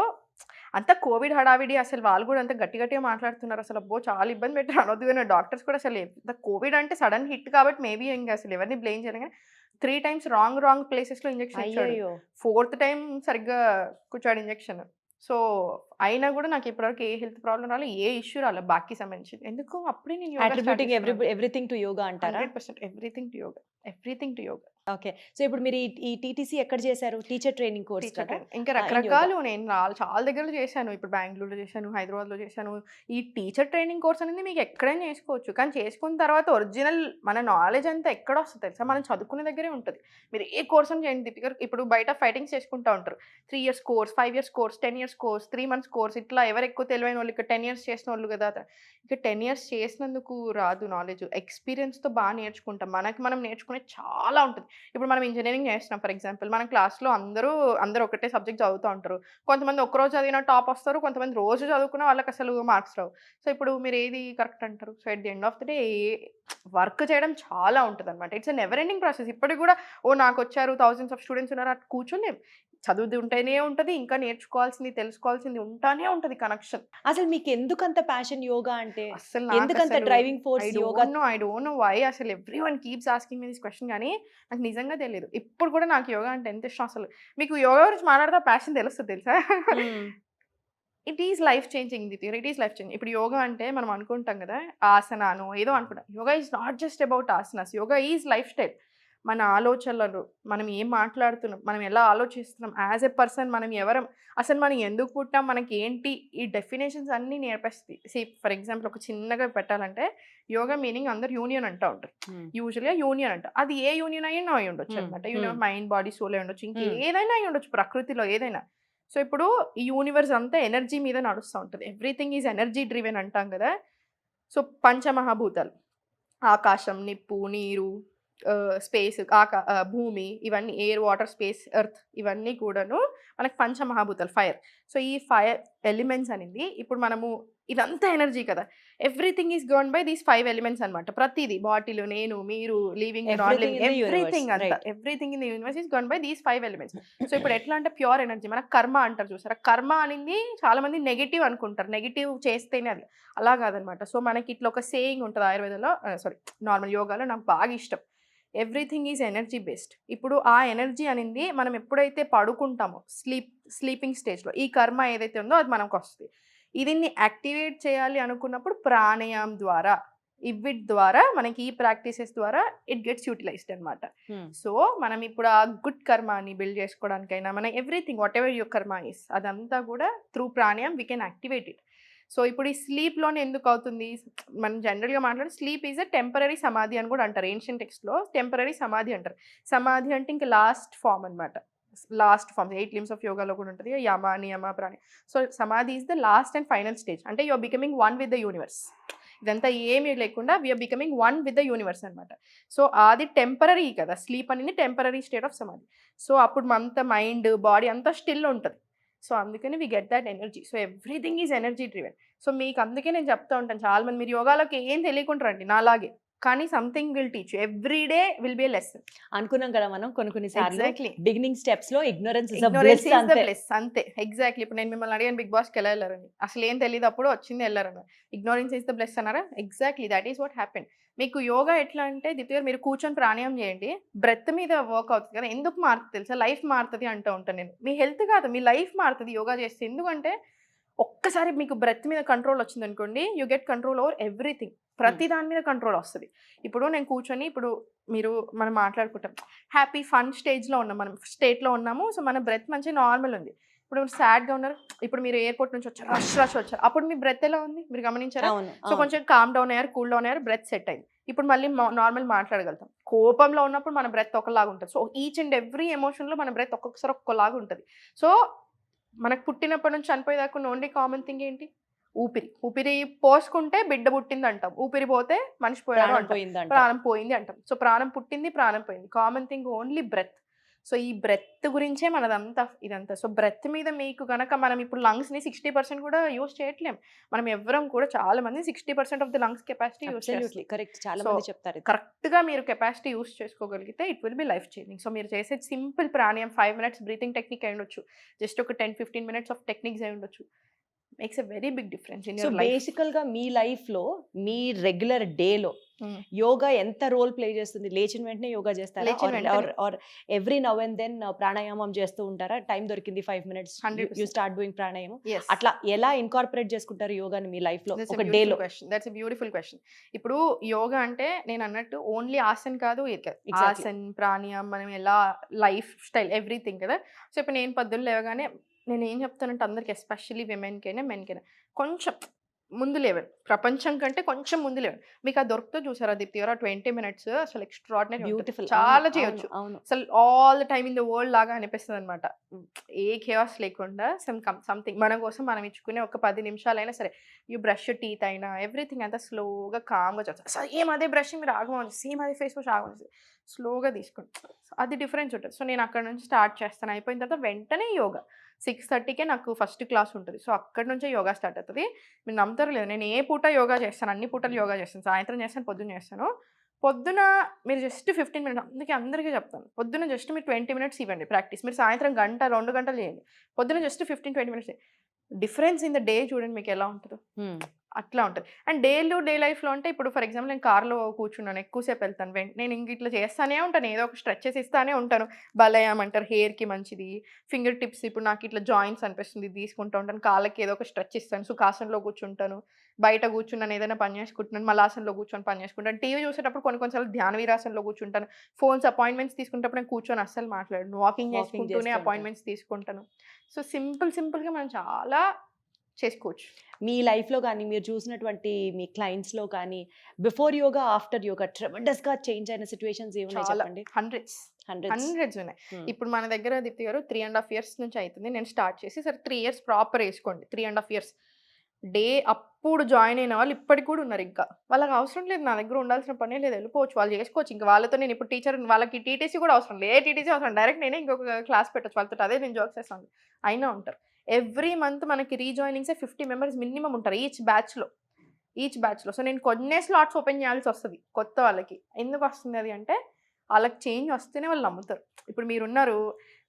[SPEAKER 2] అంతా కోవిడ్ హడావిడి. అసలు వాళ్ళు కూడా అంత గట్టిగా మాట్లాడుతున్నారు. అసలు అబ్బో చాలా ఇబ్బంది పెట్టారు అనొద్దు. కానీ డాక్టర్స్ కూడా అసలు కోవిడ్ అంటే సడన్ హిట్ కాబట్టి మేబీ ఇంకా అసలు ఎవరిని బ్లేమ్ చేయను. కానీ 3 times రాంగ్ ప్లేసెస్లో ఇంజెక్షన్ ఇచ్చాడు. 4th time సరిగ్గా కూర్చాడు ఇంజెక్షన్. సో అయినా కూడా నాకు ఇప్పటివరకు ఏ హెల్త్ ప్రాబ్లం రాలేదు, ఏ ఇష్యూ రాలేదు బాకీ సంబంధించి. ఎందుకు అప్పుడే నేను
[SPEAKER 1] అట్రిబ్యూటింగ్ ఎవ్రీథింగ్ టు యోగా అంటారా?
[SPEAKER 2] 100% everything to yoga.
[SPEAKER 1] Okay. So ఇప్పుడు మీరు ఈ టీటీసీ ఎక్కడ చేశారు? టీచర్ ట్రైనింగ్ కోర్స్ కదా?
[SPEAKER 2] ఇంకా రకరకాలు నేను చాలా దగ్గరలో చేశాను. ఇప్పుడు బెంగళూరులో చేశాను, హైదరాబాద్లో చేశాను. ఈ టీచర్ ట్రైనింగ్ కోర్స్ అనేది మీకు ఎక్కడైనా చేసుకోవచ్చు. కానీ చేసుకున్న తర్వాత ఒరిజినల్ మన నాలెడ్జ్ అంతా ఎక్కడ వస్తుంది తెలుసా? మనం చదువుకునే దగ్గరే ఉంటుంది. మీరు ఏ కోర్స్ అని చేయండి. ఇప్పుడు బయట ఫైటింగ్స్ చేసుకుంటూ ఉంటారు. 3 years course, 5 years course, 10 years course, 3 months course. ఇట్లా ఎవరు ఎక్కువ తెలివైన వాళ్ళు ఇక్కడ 10 years చేసిన వాళ్ళు కదా. ఇక 10 years చేసినందుకు రాదు నాలెడ్జ్. ఎక్స్పీరియన్స్తో బాగా నేర్చుకుంటాం. మనం నేర్చుకునే చాలా ఉంటుంది. ఇప్పుడు మనం ఇంజనీరింగ్ చేస్తున్నాం ఫర్ ఎగ్జాంపుల్. మన క్లాస్లో అందరూ ఒకటే సబ్జెక్ట్ చదువుతూ ఉంటారు. కొంతమంది ఒక్కరోజు చదివిన టాప్ వస్తారు, కొంతమంది రోజు చదువుకున్న వాళ్ళకి అసలు మార్క్స్ రావు. సో ఇప్పుడు మీరు ఏది కరెక్ట్ అంటారు? So at the end of the day work చేయడం చాలా ఉంటుంది అనమాట. It's never ending process. ఇప్పటికి కూడా నాకు వచ్చారు, thousands of స్టూడెంట్స్ ఉన్నారు, అటు కూర్చోలేం. చదువుతుంటేనే ఉంటుంది, ఇంకా నేర్చుకోవాల్సింది తెలుసుకోవాల్సింది ఉంటానే ఉంటుంది కనెక్షన్.
[SPEAKER 1] అసలు మీకు ఎందుకంత ప్యాషన్ యోగా అంటే?
[SPEAKER 2] అసలు
[SPEAKER 1] ఎందుకంత driving force yoga?
[SPEAKER 2] I don't know why. అసలు everyone keeps asking me this question, కానీ నాకు నిజంగా తెలియదు. ఇప్పుడు కూడా నాకు యోగా అంటే ఎంత ఇష్టం. అసలు మీకు యోగా గురించి మాట్లాడితే ప్యాషన్ తెలుస్తుంది తెలుసా? It is life changing the theory. It is life changing. ఇప్పుడు యోగా అంటే మనం అనుకుంటాం కదా ఆసనాను ఏదో అనుకుంటాం. Yoga is not just about asanas. Yoga is life style. మన ఆలోచనలు, మనం ఏం మాట్లాడుతున్నాం, మనం ఎలా ఆలోచిస్తున్నాం, యాజ్ ఎ పర్సన్ మనం ఎవరం, అసలు మనం ఎందుకు పుట్టాం, మనకి ఏంటి, ఈ డెఫినేషన్స్ అన్నీ నేర్పిస్తుంది. ఫర్ ఎగ్జాంపుల్ ఒక చిన్నగా పెట్టాలంటే యోగా మీనింగ్ అందరు యూనియన్ అంటూ ఉంటారు. యూజువల్గా యూనియన్ అంట. అది ఏ యూనియన్ అయినా అయి ఉండొచ్చు అనమాట. యూనియన్ మైండ్ బాడీ సోల్ అయి ఉండొచ్చు, ఇంకేదైనా అయి ఉండొచ్చు, ప్రకృతిలో ఏదైనా. సో ఇప్పుడు ఈ యూనివర్స్ అంతా ఎనర్జీ మీద నడుస్తూ ఉంటుంది. ఎవ్రీథింగ్ ఈజ్ ఎనర్జీ డ్రివెన్ అంటాం కదా. సో పంచమహాభూతాలు, ఆకాశం, నిప్పు, నీరు, స్పేస్, భూమి, ఇవన్నీ ఎయిర్, వాటర్, స్పేస్, ఎర్త్, ఇవన్నీ కూడాను మనకు పంచమహాభూతాలు, ఫైర్. సో ఈ ఫైర్ ఎలిమెంట్స్ అనేది ఇప్పుడు మనము ఇదంతా ఎనర్జీ కదా. Everything is govern by these 5 elements అనమాట. ప్రతిదీ బాటిల్, నేను, మీరు, లివింగ్, నాన్ లివింగ్, ఎవ్రీథింగ్ అంతా everything in the universe is govern by these 5 elements. So ఇప్పుడు ఎట్లా అంటే ప్యూర్ ఎనర్జీ. మన కర్మ అంటారు చూసారా? కర్మ అనేది చాలా మంది నెగిటివ్ అనుకుంటారు, నెగిటివ్ చేస్తేనే అది. అలా కాదనమాట. సో మనకి ఇట్లా ఒక సేయింగ్ ఉంటుంది ఆయుర్వేదంలో, నార్మల్ యోగాలో నాకు బాగా ఇష్టం. Everything is energy based. ఇప్పుడు ఆ ఎనర్జీ అనేది మనం ఎప్పుడైతే పడుకుంటామో స్లీపింగ్ స్టేజ్లో ఈ కర్మ ఏదైతే ఉందో అది మనకు వస్తుంది. దీన్ని యాక్టివేట్ చేయాలి అనుకున్నప్పుడు ప్రాణాయామం ద్వారా, ఇవిట్ ద్వారా, మనకి ఈ ప్రాక్టీసెస్ ద్వారా ఇట్ గెట్స్ యూటిలైజ్డ్ అనమాట. సో మనం ఇప్పుడు ఆ గుడ్ కర్మాని బిల్డ్ చేసుకోవడానికైనా మన ఎవ్రీథింగ్ వాట్ ఎవర్ యువర్ కర్మ ఇస్, అదంతా కూడా త్రూ ప్రాణాయామం we can activate it. So ఇప్పుడు ఈ స్లీప్లోనే ఎందుకు అవుతుంది, మనం జనరల్గా మాట్లాడే స్లీప్ ఈజ్ ఎ టెంపరీ సమాధి అని కూడా అంటారు. ఏన్షియన్ టెక్స్ట్లో టెంపరీ సమాధి అంటారు. సమాధి అంటే ఇంకా లాస్ట్ ఫామ్ అనమాట. లాస్ట్ ఫామ్ 8 limbs ఆఫ్ యోగాలో కూడా ఉంటుంది, యమ నియమ ప్రాణి. So samadhi is the last and final stage. అంటే you're becoming one with the universe. ఇదంతా ఏమీ లేకుండా we're becoming one with the universe అనమాట. సో అది టెంపరీ కదా, స్లీప్ అనేది temporary state of samadhi. So అప్పుడు అంత మైండ్ బాడీ అంతా స్టిల్ ఉంటుంది. సో అందుకని we get that energy. So everything is energy driven. So మీకు అందుకే నేను చెప్తా ఉంటాను, చాలా మంది మీరు యోగాలోకి ఏం తెలియకుంటారండి నాలాగే, కానీ something will teach you. Every day will be a lesson.
[SPEAKER 1] అనుకున్నాం కదా మనం కొన్ని సార్లు
[SPEAKER 2] ఎగ్జాక్ట్లీ.
[SPEAKER 1] బిగినింగ్ స్టెప్స్ లో ignorance is a
[SPEAKER 2] Ignorance
[SPEAKER 1] bliss
[SPEAKER 2] is the
[SPEAKER 1] అంతే.
[SPEAKER 2] bliss. అంతే ఎగ్జాక్ట్లీ. ఇప్పుడు నేను మిమ్మల్ని అడిగాను బిగ్ బాస్కి ఎలా వెళ్ళారని, అసలు ఏం తెలియదు అప్పుడు వచ్చింది వెళ్ళారన్నారు. ఇగ్నోరెన్స్ ఈస్ ద బ్లెస్ అన్నారా? Exactly that is what happen. మీకు యోగా ఎట్లా అంటే దిత్య గారు, మీరు కూర్చొని ప్రాణాయామం చేయండి, బ్రెత్ మీద వర్క్ అవుతుంది కదా. ఎందుకు మారుతుంది తెలుసా? లైఫ్ మారుతుంది అంటూ ఉంటాను నేను. మీ హెల్త్ కాదు, మీ లైఫ్ మారుతుంది యోగా చేస్తే. ఎందుకంటే ఒక్కసారి మీకు బ్రెత్ మీద కంట్రోల్ వచ్చింది అనుకోండి, you get control over everything. ప్రతి దాని మీద కంట్రోల్ వస్తుంది. ఇప్పుడు నేను కూర్చొని, ఇప్పుడు మనం మాట్లాడుకుంటాం, హ్యాపీ ఫన్ స్టేజ్లో ఉన్నాం, మనం స్టేట్లో ఉన్నాము. సో మన బ్రెత్ మంచిగా నార్మల్ ఉంది. ఇప్పుడు మీరు సాడ్గా ఉన్నారు, ఇప్పుడు మీరు ఎయిర్పోర్ట్ నుంచి వచ్చారు, రష్ వచ్చారు, అప్పుడు మీ బ్రెత్ ఎలా ఉంది మీరు గమనించారా? సో కొంచెం కామ్ డౌన్ అయ్యారు, కూల్ డౌన్ అయ్యారు, బ్రెత్ సెట్ అయింది. ఇప్పుడు మళ్ళీ నార్మల్ మాట్లాడగలుగుతాం. కోపంలో ఉన్నప్పుడు మన బ్రెత్ ఒకలాగా ఉంటుంది. సో ఈచ్ అండ్ ఎవ్రీ ఎమోషన్లో మన బ్రెత్ ఒక్కొక్కసారి ఒక్కలాగా ఉంటుంది. సో మనకు పుట్టినప్పటి నుంచి చనిపోయేదాకా ఓన్లీ కామన్ థింగ్ ఏంటి? ఊపిరి. ఊపిరి పోసుకుంటే బిడ్డ పుట్టింది అంటాం, ఊపిరి పోతే మనిషి పోయాడు అంటాం, ప్రాణం పోయింది అంటాం. సో ప్రాణం పుట్టింది, ప్రాణం పోయింది. Common thing only breath. So ఈ బ్రెత్ గురించే మనదంతా ఇదంతా. సో బ్రెత్ మీద మీకు కనుక, మనం ఇప్పుడు లంగ్స్ని 60% కూడా యూజ్ చేయట్లేం. మనం ఎవరం కూడా, చాలా మంది 60% of the lungs capacity use చేస్తాం.
[SPEAKER 1] కరెక్ట్, చాలా మంది చెప్తారు.
[SPEAKER 2] కరెక్ట్గా మీరు కెపాసిటీ యూజ్ చేసుకోగలిగితే it will be life changing. So మీరు చేసే సింపుల్ ప్రాణాయామం 5 minutes బ్రీతింగ్ టెక్నిక్ అయి ఉండొచ్చు, జస్ట్ ఒక 10-15 minutes ఆఫ్ టెక్నిక్స్ అయి ఉండొచ్చు. Makes a very big difference in your life.
[SPEAKER 1] Basically me life లో, మీ రెగ్యులర్ డేలో యోగా ఎంత రోల్ ప్లే చేస్తుంది? లేచిన వెంటనే యోగా చేస్తారా? Or every now and then ప్రాణాయామం చేస్తూ ఉంటారా? టైం దొరికింది 5 minutes, యూ స్టార్ట్ డూయింగ్ ప్రాణాయామం. అట్లా ఎలా ఇన్కార్పొరేట్ చేసుకుంటారు యోగాని మీ లైఫ్ లో ఒక డేలో?
[SPEAKER 2] That's a beautiful question. ఇప్పుడు యోగా అంటే నేను అన్నట్టు ఓన్లీ ఆసన్ కాదు, ఆసన్ ప్రాణాయామం, మనం ఎలా లైఫ్ స్టైల్ ఎవ్రీథింగ్ కదా. సో ఇప్పుడు నేను పొద్దున్న లేవగానే నేను ఏం చెప్తానంటే అందరికి, ఎస్పెషల్లీ విమెన్కైనా మెన్కైనా, కొంచెం ముందు లెవెల్, ప్రపంచం కంటే కొంచెం ముందు లెవెల్. మీకు అది దొరుకుతో చూసారా దీప్తి గారు? 20 minutes అసలు ఎక్స్ట్రాడినరీ,
[SPEAKER 1] బ్యూటిఫుల్,
[SPEAKER 2] చాలా చేయొచ్చు. అసలు all the time in the world లాగా అనిపిస్తుంది అనమాట. ఏ కేయాస్ లేకుండా సంథింగ్ మన కోసం మనం ఇచ్చుకునే ఒక 10 నిమిషాలైనా సరే, యూ బ్రష్ టీత్ అయినా ఎవ్రీథింగ్ అంతా స్లోగా కామ్గా చేస్తారు. సేమ్ అదే బ్రషింగ్ మీరు ఆగమని, సేమ్ అదే ఫేస్ వాష్ ఆగమని, స్లోగా తీసుకోండి. అది డిఫరెన్స్ ఉంటుంది. సో నేను అక్కడ నుంచి స్టార్ట్ చేస్తాను. అయిపోయిన తర్వాత వెంటనే యోగా 6:30కే నాకు ఫస్ట్ క్లాస్ ఉంటుంది. సో అక్కడి నుంచే యోగా స్టార్ట్ అవుతుంది. మీరు నమ్ముతారు లేదు, నేను ఏ పూట యోగా చేస్తాను, అన్ని పూటలు యోగా చేస్తాను. సాయంత్రం చేస్తాను, పొద్దున్న చేస్తాను. పొద్దున మీరు జస్ట్ 15 minutes, అందుకే అందరికీ చెప్తాను, పొద్దున జస్ట్ మీరు 20 minutes ఇవ్వండి ప్రాక్టీస్. మీరు సాయంత్రం 1-2 గంటలు చేయండి, పొద్దున just 15-20 minutes. Difference in the day చూడండి మీకు ఎలా ఉంటుందో. అట్లా ఉంటుంది. అండ్ డే లైఫ్లో అంటే, ఇప్పుడు ఫర్ ఎగ్జాంపుల్ నేను కార్లో కూర్చున్నాను, ఎక్కువసేపు వెళ్తాను, నేను ఇంక ఇట్లా చేస్తానే ఉంటాను, ఏదో ఒక స్ట్రెచెస్ ఇస్తానే ఉంటాను. బలయం అంటారు, హెయిర్కి మంచిది. ఫింగర్ టిప్స్, ఇప్పుడు నాకు ఇట్లా జాయింట్స్ అనిపిస్తుంది, తీసుకుంటూ ఉంటాను. కాళ్ళకి ఏదో ఒక స్ట్రెచ్ ఇస్తాను. సుఖాసనంలో కూర్చుంటాను, బయట కూర్చున్నాను, ఏదైనా పని చేసుకుంటున్నాను, మలాసనలో కూర్చొని పని చేసుకుంటాను. టీవీ చూసేటప్పుడు కొన్నిసార్లు ధ్యాన వీరాసనలో కూర్చుంటాను. ఫోన్స్ అపాయింట్మెంట్స్ తీసుకునేటప్పుడు నేను కూర్చొని అస్సలు మాట్లాడను, వాకింగ్ చేసుకుంటూనే అపాయింట్మెంట్స్ తీసుకుంటాను. సో సింపుల్గా మనం చాలా చేసుకోవచ్చు.
[SPEAKER 1] మీ లైఫ్లో కానీ, మీరు చూసినటువంటి మీ క్లయింట్స్లో కానీ, బిఫోర్ యోగా, ఆఫ్టర్ యోగా ట్రెమెండస్గా చేంజ్ అయిన సిచ్యువేషన్స్ ఏమున్నాయి చెప్పండి?
[SPEAKER 2] హండ్రెడ్స్ ఉన్నాయి. ఇప్పుడు మన దగ్గర దీప్తి గారు 3.5 years నుంచి అవుతుంది నేను స్టార్ట్ చేసి. సరే 3 years ప్రాపర్ వేసుకోండి, 3.5 years. డే అప్పుడు జాయిన్ అయిన వాళ్ళు ఇప్పటికి కూడా ఉన్నారు. ఇంకా వాళ్ళకి అవసరం లేదు, నా దగ్గర ఉండాల్సిన పనే లేదు, వెళ్ళిపోవచ్చు, వాళ్ళు చేసుకోవచ్చు. ఇంకా వాళ్ళతో నేను ఇప్పుడు టీచర్, వాళ్ళకి టీటీసీ కూడా అవసరం లేదు, ఏ టీటీసీ అవసరం, డైరెక్ట్ నేనే ఇంకొక క్లాస్ పెట్టచ్చు వాళ్ళతో. అదే నేను జోక్స్ చేస్తాను, అయినా ఉంటారు. ఎవ్రీ మంత్ మనకి రీజాయినింగ్సే 50 members మినిమం ఉంటారు ఈచ్ బ్యాచ్లో. సో నేను కొన్ని స్లాట్స్ ఓపెన్ చేయాల్సి వస్తుంది కొత్త వాళ్ళకి. ఎందుకు వస్తుంది అది అంటే, వాళ్ళకి చేంజ్ వస్తేనే వాళ్ళు నమ్ముతారు. ఇప్పుడు మీరున్నారు,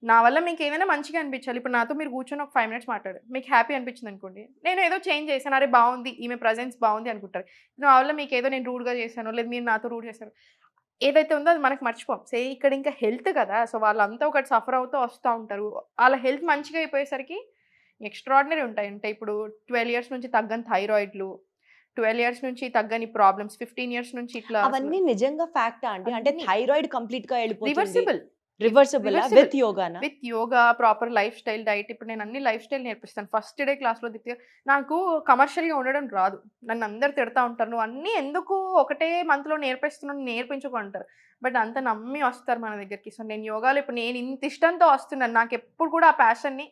[SPEAKER 2] నా వల్ల మీకు ఏదైనా మంచిగా అనిపించాలి. ఇప్పుడు నాతో మీరు కూర్చొని ఒక 5 minutes మాట్లాడారు, మీకు హ్యాపీ అనిపించింది అనుకోండి, నేను ఏదో చేంజ్ చేశాను, అరే బాగుంది, ఈమె ప్రజెన్స్ బాగుంది అనుకుంటారు. నా వల్ల మీకు ఏదో నేను రూడ్గా చేశాను, లేదు మీరు నాతో రూడ్ చేశారు, ఏదైతే ఉందో అది మనకు మర్చిపోం. ఇక్కడ ఇంకా హెల్త్ కదా, సో వాళ్ళంతా ఒకటి సఫర్ అవుతూ వస్తూ ఉంటారు. వాళ్ళ హెల్త్ మంచిగా అయిపోయేసరికి ఎక్స్ట్రాడినరీ ఉంటాయి. అంటే ఇప్పుడు 12 years నుంచి తగ్గని థైరాయిడ్లు, 12 years నుంచి తగ్గని ప్రాబ్లమ్స్, 15 years నుంచి ఇట్లా.
[SPEAKER 1] అవన్నీ నిజంగా ఫ్యాక్టా అండి? అంటే థైరాయిడ్ కంప్లీట్ గా వెళ్ళిపోతుంది,
[SPEAKER 2] రివర్సిబుల్.
[SPEAKER 1] Reversible
[SPEAKER 2] Reversible.
[SPEAKER 1] విత్ యోగానా?
[SPEAKER 2] With yoga, proper life style, diet. ఇప్పుడు నేను అన్ని లైఫ్ స్టైల్ నేర్పిస్తాను. ఫస్ట్ డే క్లాస్‌లో దిత్య నాకు కమర్షియల్‌గా ఉండడం రాదు. నన్ను అందరూ తిడతా ఉంటారు. "నువ్వు అన్నీ ఎందుకు ఒకటే మంత్‌లో నేర్పిస్తున్నావు, నేర్పించకు" అంటారు. బట్ అంత నమ్మి వస్తారు మన దగ్గరికి. సో నేను యోగాలో ఇప్పుడు నేను ఇంత ఇష్టంతో వస్తున్నాను. నాకెప్పుడు కూడా ఆ ప్యాషన్‌ని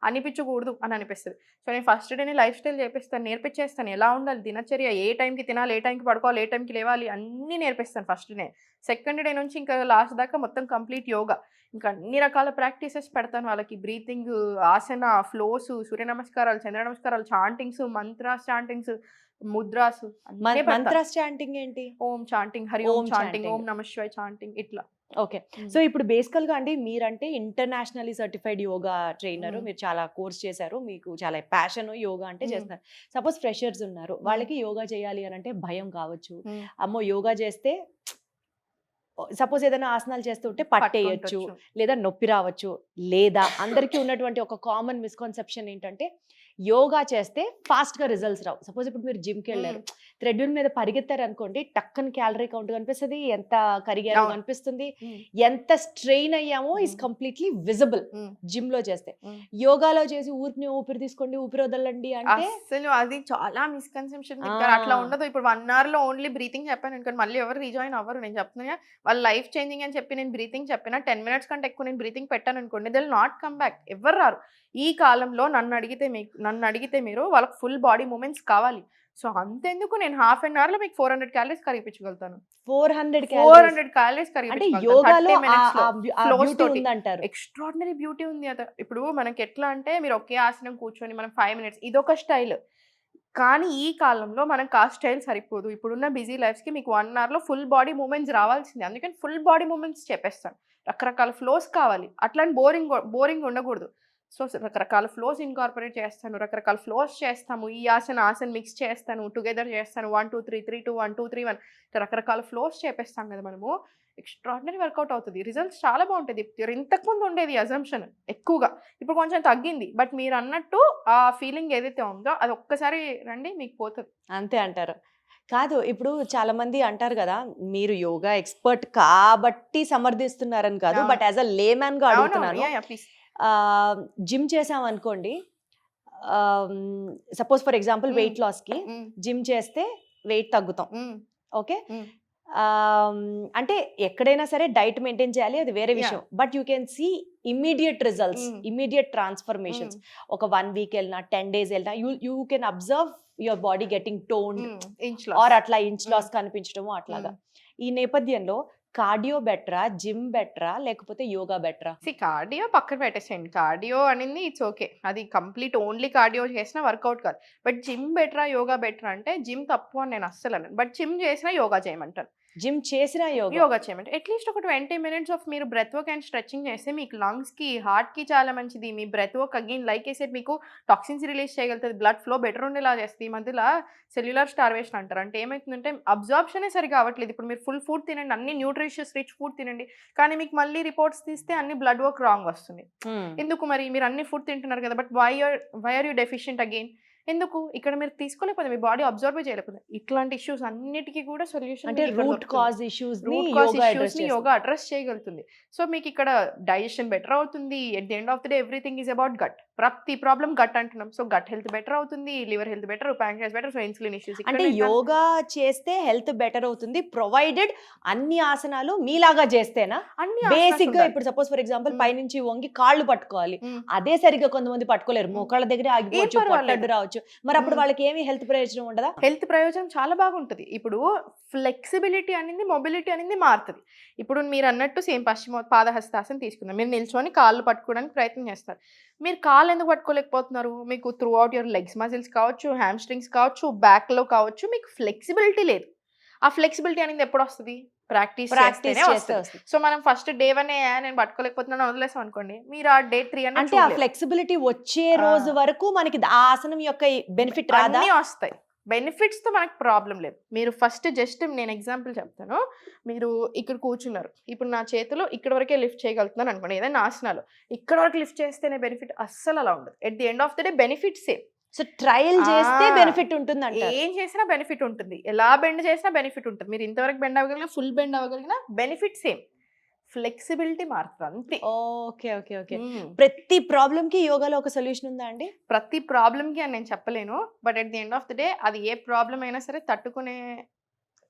[SPEAKER 2] అనిపించకూడదు అని అనిపిస్తది. సో నేను ఫస్ట్ డేనే లైఫ్ స్టైల్ చేపిస్తాను. నేర్పించేస్తాను. ఎలా ఉండాలి దినచర్య, ఏ టైంకి తినాలి, ఏ టైంకి పడుకోవాలి, ఏ టైంకి లేవాలి అన్నీ నేర్పిస్తాను ఫస్ట్ డే. సెకండ్ డే నుంచి ఇంకా లాస్ట్ దాకా మొత్తం కంప్లీట్ యోగా. ఇంకా అన్ని రకాల ప్రాక్టీసెస్ పెడతాను వాళ్ళకి. బ్రీతింగ్, ఆసన, ఫ్లోస్, సూర్య నమస్కారాలు, చంద్ర నమస్కారాలు, చాంటింగ్స్, మంత్రాస్ చాంటింగ్స్, ముద్రాస్ అన్నీ పెడతా.
[SPEAKER 1] మంత్రాస్ చాంటింగ్ ఏంటి?
[SPEAKER 2] ఓం చాంటింగ్, హరి ఓం
[SPEAKER 1] ఓం
[SPEAKER 2] చాంటింగ్,
[SPEAKER 1] chanting.
[SPEAKER 2] ఓం నమః శివాయ చాంటింగ్ ఇట్లా.
[SPEAKER 1] ఓకే. సో ఇప్పుడు బేసికల్ గా అండి మీరంటే internationally certified yoga trainer.
[SPEAKER 2] Mm.
[SPEAKER 1] మీరు చాలా కోర్స్ చేశారు. మీకు చాలా ప్యాషన్ యోగా అంటే
[SPEAKER 2] Mm.
[SPEAKER 1] చేస్తున్నారు. సపోజ్ ఫ్రెషర్స్ ఉన్నారు. వాళ్ళకి యోగా చేయాలి అని అంటే భయం కావచ్చు.
[SPEAKER 2] Mm.
[SPEAKER 1] అమ్మో యోగా చేస్తే సపోజ్ ఏదైనా ఆసనాలు చేస్తుంటే పట్టేయచ్చు,
[SPEAKER 2] పట్టుకుంటొచ్చు.
[SPEAKER 1] లేదా నొప్పి రావచ్చు, లేదా అందరికీ ఉన్నటువంటి ఒక కామన్ మిస్కాన్సెప్షన్ ఏంటంటే యోగా చేస్తే ఫాస్ట్ గా రిజల్ట్స్ రావు. సపోజ్ ఇప్పుడు మీరు జిమ్ కి వెళ్ళారు, థ్రెడ్మిల్ మీద పరిగెత్తారు అనుకోండి, టక్కన క్యాలరీ కౌంట్ కనిపిస్తుంది, ఎంత కరిగారో
[SPEAKER 2] అవును.
[SPEAKER 1] కనిపిస్తుంది,
[SPEAKER 2] Mm.
[SPEAKER 1] ఎంత స్ట్రెయిన్ అయ్యామో is completely visible
[SPEAKER 2] Mm.
[SPEAKER 1] Gym లో చేస్తే.
[SPEAKER 2] Mm.
[SPEAKER 1] యోగాలో చేసి ఊరికి ఊపిరి తీసుకోండి, ఊపిరి వదలండి అంటే
[SPEAKER 2] అసలు అది చాలా మిస్కన్సెప్షన్.
[SPEAKER 1] ఆ.
[SPEAKER 2] అట్లా ఉండదు. ఇప్పుడు 1 అవర్ లో ఓన్లీ బ్రీతింగ్ చెప్పాను అనుకోండి, మళ్ళీ ఎవరు రీజాయిన్ అవ్వరు. నేను చెప్తున్నా వాళ్ళ లైఫ్ చేంజింగ్ అని చెప్పి నేను బ్రీతింగ్ చెప్పిన 10 మినిట్స్ కంటే ఎక్కువ నేను బ్రీతింగ్ పెట్టాను అనుకోండి, they will not come back. ఎవరు రారు. ఈ కాలంలో నన్ను అడిగితే మీరు వాళ్ళకి ఫుల్ బాడీ మూమెంట్స్ కావాలి. సో అంతెందుకు నేను హాఫ్ అన్ అవర్ లో మీకు 400 క్యాలరీస్ కరిగించగలుగుతాను.
[SPEAKER 1] 400
[SPEAKER 2] 400 క్యాలరీస్
[SPEAKER 1] అంటే యోగాలో
[SPEAKER 2] Flows
[SPEAKER 1] బ్యూటీ
[SPEAKER 2] తోటి.
[SPEAKER 1] ఉందంటారు.
[SPEAKER 2] ఎక్స్ట్రాడినరీ బ్యూటీ ఉంది అద. ఇప్పుడు మనకి ఎట్లా అంటే మీరు ఒకే ఆసనం కూర్చొని మనం 5 మినిట్స్ ఇదొక స్టైల్. కానీ ఈ కాలంలో మనకు ఆ స్టైల్ సరిపోదు. ఇప్పుడున్న బిజీ లైఫ్స్కి మీకు 1 అవర్లో ఫుల్ బాడీ మూమెంట్స్ రావాల్సిందే. అందుకని ఫుల్ బాడీ మూమెంట్స్ చెప్పేస్తాను. రకరకాల ఫ్లోస్ కావాలి. అట్లని బోరింగ్ ఉండకూడదు. సో రకరకాల ఫ్లోస్ ఇన్కార్పొరేట్ చేస్తాను. రకరకాల ఫ్లోస్ చేస్తాము. ఈ ఆసన మిక్స్ చేస్తాను, టుగెదర్ చేస్తాను. 1 2 3 3 2 1 2 3 1 రకరకాల ఫ్లోస్ చేపిస్తాం కదా మనము. ఎక్స్ట్రాడినరీ వర్కౌట్ అవుతుంది. రిజల్ట్స్ చాలా బాగుంటుంది. ఇంతకుముందు ఉండేది అజంప్షన్ ఎక్కువగా, ఇప్పుడు కొంచెం తగ్గింది. బట్ మీరు అన్నట్టు ఆ ఫీలింగ్ ఏదైతే ఉందో అది ఒక్కసారి రండి మీకు పోతుంది.
[SPEAKER 1] అంతే అంటారు. కాదు, ఇప్పుడు చాలా మంది అంటారు కదా, మీరు యోగా ఎక్స్పర్ట్ కాబట్టి సమర్థిస్తున్నారని కాదు,
[SPEAKER 2] అవును.
[SPEAKER 1] బట్ యాజ్ అ లేమ్యాన్ గా అడుగుతున్నాను.
[SPEAKER 2] ప్లీజ్.
[SPEAKER 1] జిమ్ చేసాం అనుకోండి, suppose for example
[SPEAKER 2] Mm.
[SPEAKER 1] Weight loss కి జిమ్ చేస్తే వెయిట్ తగ్గుతాం. Okay,
[SPEAKER 2] Mm.
[SPEAKER 1] అంటే ఎక్కడైనా సరే డైట్ మెయింటైన్ చేయాలి, అది వేరే విషయం. But you can see immediate results,
[SPEAKER 2] Mm.
[SPEAKER 1] Immediate transformations. ఒక 1 వీక్ వెళ్ళినా 10 days వెళ్ళినా you can observe your body getting toned or అట్లా ఇంచ్ లాస్ కనిపించడము అట్లాగా. ఈ నేపథ్యంలో కార్డియో బెటరా, జిమ్ బెటరా, లేకపోతే యోగా బెటరా?
[SPEAKER 2] కార్డియో పక్కన పెట్టేసేయండి. కార్డియో అనేది ఇట్స్ ఓకే, అది కంప్లీట్ ఓన్లీ కార్డియో చేసినా వర్కౌట్ కాదు. బట్ జిమ్ బెటరా, యోగా బెటరా అంటే జిమ్ తప్పు అని నేను అస్సలు అనను. బట్ జిమ్ చేసినా యోగా చేయమంటాను.
[SPEAKER 1] జిమ్ చేసిన
[SPEAKER 2] యోగా చేయమంటే అట్లీస్ట్ ఒక 20 minutes ఆఫ్ మీరు బ్రెత్ వర్క్ అండ్ స్ట్రెచింగ్ చేస్తే మీకు లంగ్స్కి, హార్ట్కి చాలా మంచిది. మీ బ్రెత్ వర్క్ అగైన్ లైక్ వేసేది మీకు టాక్సిన్స్ రిలీజ్ చేయగలుగుతుంది, బ్లడ్ ఫ్లో బెటర్ ఉండేలా చేస్తుంది. ఈ మధ్యలో సెల్యులర్ స్టార్వేషన్ అంటారు. అంటే ఏమవుతుందంటే అబ్జార్ప్షనే సరిగా అవ్వట్లేదు. ఇప్పుడు మీరు ఫుల్ ఫుడ్ తినండి, అన్ని న్యూట్రిషియస్ రిచ్ ఫుడ్ తినండి, కానీ మీకు మళ్ళీ రిపోర్ట్స్ తీస్తే అన్ని బ్లడ్ వర్క్ రాంగ్ వస్తుంది. ఎందుకు మరి? మీరు అన్ని ఫుడ్ తింటున్నారు కదా, but why are you deficient again? ఎందుకు? ఇక్కడ మీరు తీసుకోలేకపోతే మీ బాడీ అబ్జర్వ్ చేయలేకపోతే ఇట్లాంటి ఇష్యూస్ అన్నిటికీ కూడా సొల్యూషన్
[SPEAKER 1] అంటే రూట్ కాజ్ ఇష్యూస్ ని
[SPEAKER 2] యోగా అడ్రస్ చేయగలుగుతుంది. సో మీకు ఇక్కడ డైజెషన్ బెటర్ అవుతుంది. At the end of the day everything is about gut. ప్రతి ప్రాబ్లం గట్ అంటున్నాం. సో గట్ హెల్త్ బెటర్ అవుతుంది, liver health better, pancreas better. So insulin issues
[SPEAKER 1] అంటే yoga చేస్తే హెల్త్ బెటర్ అవుతుంది, ప్రొవైడెడ్ అన్ని ఆసనాలు మీలాగా చేస్తేనా? బేసిక్ గా ఇప్పుడు సపోజ్ ఫర్ ఎగ్జాంపుల్ పైనుంచి వంగి కాళ్ళు పట్టుకోవాలి, అదే సరిగ్గా కొంతమంది పట్టుకోలేరు, మోకాళ్ళ దగ్గరే ఆగిపోవచ్చు, పొట్టడ్డు రావచ్చు. మరి అప్పుడు వాళ్ళకి ఏమి హెల్త్ ప్రయోజనం ఉండదా?
[SPEAKER 2] హెల్త్ ప్రయోజనం చాలా బాగుంటుంది. ఇప్పుడు ఫ్లెక్సిబిలిటీ అనేది, మొబిలిటీ అనేది మారుతుంది. ఇప్పుడు మీరు అన్నట్టు సేమ్ పాదహస్తాసనం తీసుకుందాం. మీరు నిల్చొని కాళ్ళు పట్టుకోవడానికి ప్రయత్నం చేస్తారు. మీరు కాళ్ళు ఎందుకు పట్టుకోలేకపోతున్నారు? మీకు through out your legs muscles కావచ్చు, హ్యామ్ స్ట్రింగ్స్ కావచ్చు, బ్యాక్లో కావచ్చు, మీకు ఫ్లెక్సిబిలిటీ లేదు. ఆ ఫ్లెక్సిబిలిటీ అనేది ఎప్పుడు వస్తుంది? ప్రాక్టీస్ చేస్తేనే వస్తుంది. సో మనం ఫస్ట్ డే 1 నేను పట్టుకోలేకపోతున్నాను వదిలేసాం అనుకోండి, మీరు ఆ డే 3
[SPEAKER 1] అంటే ఆ ఫ్లెక్సిబిలిటీ వచ్చే రోజు వరకు మనకి ఆ ఆసనం యొక్క బెనిఫిట్ రాదా?
[SPEAKER 2] అన్నీ వస్తాయి. బెనిఫిట్స్ తో మనకు ప్రాబ్లం లేదు. మీరు ఫస్ట్ జస్ట్ నేను ఎగ్జాంపుల్ చెప్తాను. మీరు ఇక్కడ కూర్చున్నారు, ఇప్పుడు నా చేతిలో ఇక్కడ వరకే లిఫ్ట్ చేయగలుగుతున్నాను అనుకోండి, ఏదైనా ఆసనాలు ఇక్కడ వరకు లిఫ్ట్ చేస్తేనే బెనిఫిట్, అస్సలు అలా ఉండదు. At the end of the day benefit same.
[SPEAKER 1] So trial చేస్తే బెనిఫిట్ ఉంటుంది అంటే
[SPEAKER 2] ఏం చేసినా బెనిఫిట్ ఉంటుంది, ఎలా బెండ్ చేసినా బెనిఫిట్ ఉంటుంది. మీరు ఇంతవరకు బెండ్ అవ్వగలిగినా, ఫుల్ బెండ్ అవ్వగలిగినా బెనిఫిట్ సేమ్. ఫ్లెక్సిబిలిటీ మారుతుంది అంతే.
[SPEAKER 1] Okay okay okay. ప్రతి ప్రాబ్లమ్ కి యోగాలో ఒక సొల్యూషన్ ఉందా అండి?
[SPEAKER 2] ప్రతి ప్రాబ్లమ్కి అని నేను చెప్పలేను, but at the end of the day అది ఏ ప్రాబ్లం అయినా సరే తట్టుకునే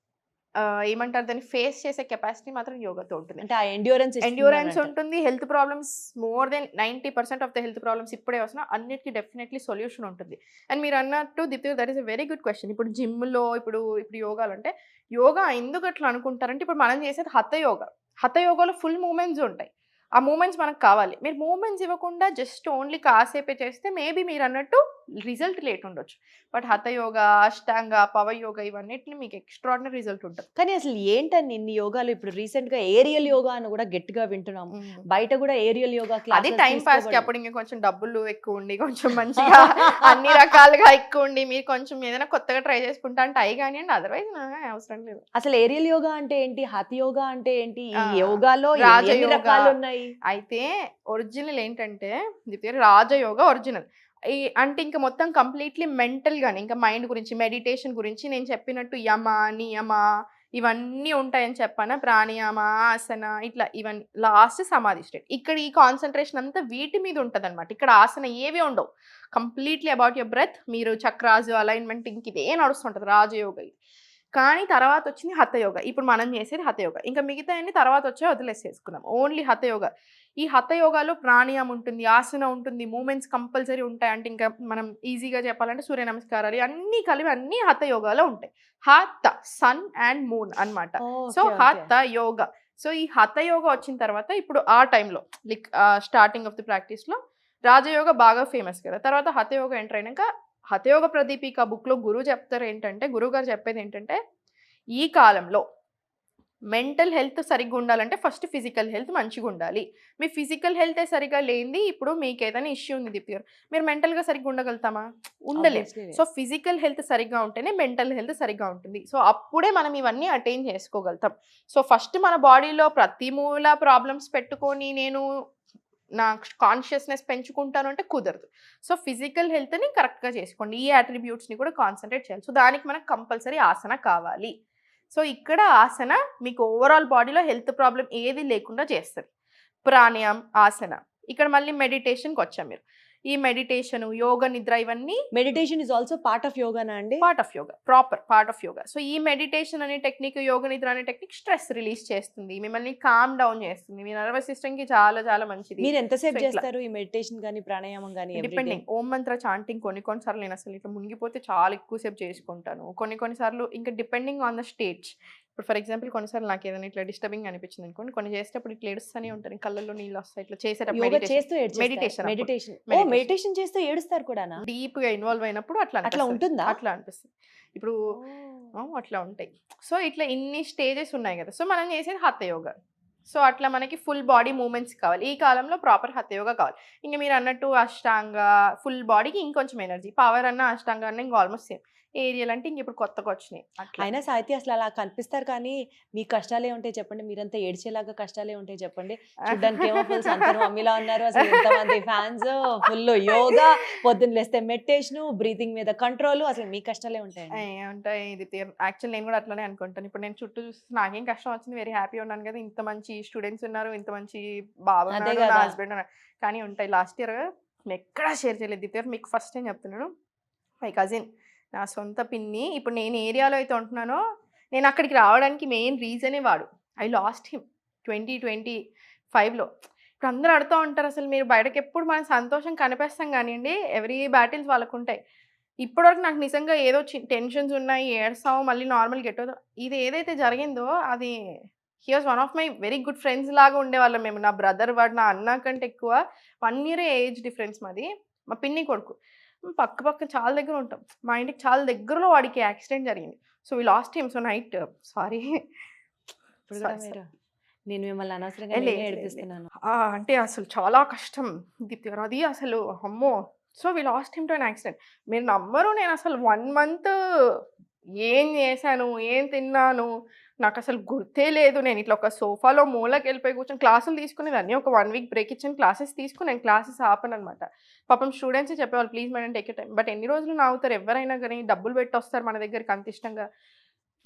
[SPEAKER 2] ఏమంటారు దాన్ని, ఫేస్ చేసే కెపాసిటీ మాత్రం యోగాతో ఉంటుంది.
[SPEAKER 1] అంటే ఆ ఎండ్యూరెన్స్
[SPEAKER 2] ఎండ్యూరెన్స్ ఉంటుంది. Health problems more than 90% of the health problems ఇప్పుడే వస్తున్నా అన్నిటికీ డెఫినెట్లీ సొల్యూషన్ ఉంటుంది. అండ్ మీరు అన్నట్టు Deepti, that is a very good question. ఇప్పుడు జిమ్లో ఇప్పుడు యోగాలు అంటే, యోగా ఎందుకు అట్లా అనుకుంటారంటే, ఇప్పుడు మనం చేసేది హఠ యోగా. హఠ యోగాలో ఫుల్ మూమెంట్స్ ఉంటాయి. ఆ మూమెంట్స్ మనకు కావాలి. మీరు మూమెంట్స్ ఇవ్వకుండా జస్ట్ ఓన్లీ కాసేపే చేస్తే మేబీ మీరు అన్నట్టు రిజల్ట్ లేట్ ఉండొచ్చు. But hatha yoga, Ashtanga, power yoga ఇవన్నిటిని మీకు ఎక్స్ట్రాడినరీ రిజల్ట్ ఉంటుంది.
[SPEAKER 1] కానీ అసలు ఏంటండి ఇన్ని యోగాలు? ఇప్పుడు రీసెంట్ గా ఏరియల్ యోగా అని కూడా గట్టిగా వింటున్నాం. బయట కూడా ఏరియల్ యోగా
[SPEAKER 2] అది టైం పాస్ కి, అప్పుడు ఇంకా కొంచెం డబ్బులు ఎక్కువ ఉండి, కొంచెం మంచిగా అన్ని రకాలుగా ఎక్కువ ఉండి, మీరు కొంచెం ఏదైనా కొత్తగా ట్రై చేసుకుంటా అంటే అయి కానివ్వండి, అదర్వైజ్ అవసరం లేదు.
[SPEAKER 1] అసలు ఏరియల్ యోగా అంటే ఏంటి? హఠ యోగా అంటే ఏంటి? ఈ యోగాలో
[SPEAKER 2] రాజయోగా
[SPEAKER 1] ఎన్ని రకాలు ఉన్నాయి?
[SPEAKER 2] అయితే ఒరిజినల్ ఏంటంటే రాజయోగా ఒరిజినల్ అంటే ఇంకా మొత్తం కంప్లీట్లీ మెంటల్ గాని, ఇంకా మైండ్ గురించి, మెడిటేషన్ గురించి నేను చెప్పినట్టు యమ, నియమ ఇవన్నీ ఉంటాయని చెప్పాను. ప్రాణాయామ, ఆసన, ఇట్లా ఇవన్నీ లాస్ట్ సమాధి స్టేట్. ఇక్కడ ఈ కాన్సన్ట్రేషన్ అంతా వీటి మీద ఉంటుంది అనమాట. ఇక్కడ ఆసన ఏవి ఉండవు, కంప్లీట్లీ అబౌట్ యువర్ బ్రెత్. మీరు చక్రాస్, అలైన్మెంట్ ఇంక ఇదే నడుస్తుంటుంది రాజయోగ. కానీ తర్వాత వచ్చింది హఠయోగ. ఇప్పుడు మనం చేసేది హఠయోగ. ఇంకా మిగతా అన్ని తర్వాత వచ్చే వదిలేసేసుకున్నాం. ఓన్లీ హఠయోగ. ఈ హఠయోగాలో ప్రాణాయామం ఉంటుంది, ఆసన ఉంటుంది, మూమెంట్స్ కంపల్సరీ ఉంటాయి. అంటే ఇంకా మనం ఈజీగా చెప్పాలంటే సూర్య నమస్కారాలు అన్నీ కలిపి అన్ని హఠయోగాలో ఉంటాయి. హఠ, సన్ అండ్ మూన్ అన్నమాట. సో హఠ యోగ. సో ఈ హఠయోగ వచ్చిన తర్వాత ఇప్పుడు ఆ టైంలో లైక్ స్టార్టింగ్ ఆఫ్ ది ప్రాక్టీస్లో రాజయోగ బాగా ఫేమస్ కదా. తర్వాత హఠయోగ ఎంటర్ అయినాక హఠయోగ ప్రదీపిక బుక్లో గురువు గారు చెప్పేది ఏంటంటే, ఈ కాలంలో మెంటల్ హెల్త్ సరిగ్గా ఉండాలంటే ఫస్ట్ ఫిజికల్ హెల్త్ మంచిగా ఉండాలి. మీ ఫిజికల్ హెల్తే సరిగ్గా లేనిది ఇప్పుడు మీకు ఏదైనా ఇష్యూ ఉంది దీప్తి గారు, మీరు మెంటల్గా సరిగ్గా ఉండగలుగుతామా? ఉండలేదు. సో ఫిజికల్ హెల్త్ సరిగ్గా ఉంటేనే మెంటల్ హెల్త్ సరిగ్గా ఉంటుంది. సో అప్పుడే మనం ఇవన్నీ అటైన్ చేసుకోగలుగుతాం. సో ఫస్ట్ మన బాడీలో ప్రతి మూల ప్రాబ్లమ్స్ పెట్టుకొని నేను నా కాన్షియస్నెస్ పెంచుకుంటాను అంటే కుదరదు. సో ఫిజికల్ హెల్త్ని కరెక్ట్గా చేసుకోండి. ఈ అట్రిబ్యూట్స్ని కూడా కాన్సన్ట్రేట్ చేయాలి. సో దానికి మనకు కంపల్సరీ ఆసన కావాలి. సో ఇక్కడ ఆసన మీకు ఓవరాల్ బాడీలో హెల్త్ ప్రాబ్లం ఏది లేకుండా చేస్తుంది. ప్రాణాయామం, ఆసన. ఇక్కడ మళ్ళీ మెడిటేషన్కి వచ్చాం. మీరు ఈ మెడిటేషన్, యోగ, నిద్ర ఇవన్నీ.
[SPEAKER 1] Meditation is also part of యోగానా అండి?
[SPEAKER 2] Part of yoga, proper part of yoga. So ఈ మెడిటేషన్ అనే టెక్నిక్, యోగ నిద్ర అనే టెక్నిక్ స్ట్రెస్ రిలీజ్ చేస్తుంది, మిమ్మల్ని కామ్ డౌన్ చేస్తుంది, మీ నర్వస్ సిస్టమ్ కి చాలా చాలా మంచిది.
[SPEAKER 1] మీరు ఎంతసేపు చేస్తారు ఈ మెడిటేషన్ కానీ ప్రాణాయామం కానీ?
[SPEAKER 2] డిపెండింగ్. ఓం మంత్ర చాంటింగ్ కొన్నిసార్లు నేను అసలు ఇట్లా మునిగిపోతే చాలా ఎక్కువసేపు చేసుకుంటాను. కొన్నిసార్లు ఇంకా డిపెండింగ్ ఆన్ ద స్టేజ్. ఇప్పుడు ఫర్ ఎగ్జాంపుల్ కొన్నిసార్లు నాకు ఏదైనా ఇట్లా డిస్టర్బింగ్ అనిపించింది అనుకోండి, కొన్ని చేసేటప్పుడు ఇట్లా ఏడుస్తూనే ఉంటాను, కళ్ళల్లో నీళ్ళు వస్తాయి. ఇట్లా చేసేటప్పుడు
[SPEAKER 1] మెడిటేషన్ చేస్తూ ఏడుస్తారు కూడా?
[SPEAKER 2] డీప్ గా ఇన్వాల్వ్ అయినప్పుడు అట్లా
[SPEAKER 1] ఉంటుందా?
[SPEAKER 2] అట్లా అనిపిస్తుంది. ఇప్పుడు అట్లా ఉంటాయి. సో ఇట్లా ఇన్ని స్టేజెస్ ఉన్నాయి కదా. సో మనం చేసేది హఠయోగ. సో అట్లా మనకి ఫుల్ బాడీ మూమెంట్స్ కావాలి. ఈ కాలంలో ప్రాపర్ హఠయోగ కావాలి. ఇంకా మీరు అన్నట్టు అష్టాంగ, ఫుల్ బాడీకి ఇంకొంచెం ఎనర్జీ. పవర్ అన్న అష్టాంగ అన్న ఇంకా ఆల్మోస్ట్ సేమ్. ఏరియల్ అంటే ఇంక ఇప్పుడు కొత్తగా వచ్చినాయి.
[SPEAKER 1] అయినా సాహితీ అసలు అలా కనిపిస్తారు, కానీ మీ కష్టాలే ఉంటాయి చెప్పండి. మీరంతా ఏడ్చేలాగా కష్టాలే ఉంటాయి చెప్పండి. చూడ్డానికి ఏమో ఫుల్ సంతరం మమ్మీలా ఉన్నారు. అసలు ఎంతమంది ఫ్యాన్స్, ఫుల్ యోగా, పొద్దున్న లేస్తే మెడిటేషన్, బ్రీతింగ్ మీద కంట్రోల్. అసలు మీ కష్టాలే ఉంటాయి.
[SPEAKER 2] ఉంటాయి. ఇది యాక్చువల్ నేను కూడా అట్లానే అనుకుంటాను. ఇప్పుడు నేను చుట్టూ చూస్తే నాకేం కష్టం వచ్చింది, వెరీ హ్యాపీ ఉన్నాను కదా, ఇంత మంచి స్టూడెంట్స్ ఉన్నారు, ఇంత మంచి బాబు ఉన్నారు, నా హస్బెండ్ ఉన్నారు. కానీ ఉంటాయి. లాస్ట్ ఇయర్ నేను ఎక్కడా షేర్ చేయలేదు దీప్తి గారు, మీకు ఫస్ట్ టైం చెప్తున్నాను. మై కజిన్, నా సొంత పిన్ని, ఇప్పుడు నేను ఏరియాలో అయితే ఉంటున్నానో నేను అక్కడికి రావడానికి మెయిన్ రీజనే వాడు. ఐ లాస్ట్ హిమ్ 2025లో. ఇప్పుడు అందరూ అడుగుతూ ఉంటారు, అసలు మీరు బయటకు ఎప్పుడు మన సంతోషం కనిపిస్తాం కానివ్వండి, ఎవరీ బ్యాటిల్స్ వాళ్ళకు ఉంటాయి. ఇప్పటివరకు నాకు నిజంగా ఏదో టెన్షన్స్ ఉన్నాయి, ఏడ్సాము, మళ్ళీ నార్మల్ గెట్ అవుతాం. ఇది ఏదైతే జరిగిందో అది he was one of my very good friends లాగా ఉండేవాళ్ళం మేము. నా బ్రదర్ వాడు, నా అన్న కంటే ఎక్కువ 1 year ఏజ్ డిఫరెన్స్ మాది. మా పిన్ని కొడుకు. పక్క చాలా దగ్గర ఉంటాం. మా ఇంటికి చాలా దగ్గరలో వాడికి యాక్సిడెంట్ జరిగింది. So we last him. So night sorry,
[SPEAKER 1] నేను మిమ్మల్ని అనవసరంగా ఏడిపిస్తున్నాను.
[SPEAKER 2] అంటే అసలు చాలా కష్టం దీప్తి గారు అది, అసలు అమ్మో. So we last him to an accident. మీరు నమ్మరు, నేను అసలు 1 month ఏం చేశాను, ఏం తిన్నాను నాకు అసలు గుర్తే లేదు. నేను ఇట్లా ఒక సోఫాలో మూలకి వెళ్ళిపోయి కూర్చొని క్లాసులు తీసుకునేదాన్ని. ఒక 1 week బ్రేక్ ఇచ్చాను, క్లాసెస్ తీసుకున్నాను, క్లాసెస్ ఆపను అనమాట. పాపం స్టూడెంట్సే చెప్పేవాళ్ళు, please madam take you time. But ఎన్ని రోజులు నవ్వుతారు ఎవరైనా కానీ, డబ్బులు పెట్టి వస్తారు మన దగ్గరికి అంత ఇష్టంగా.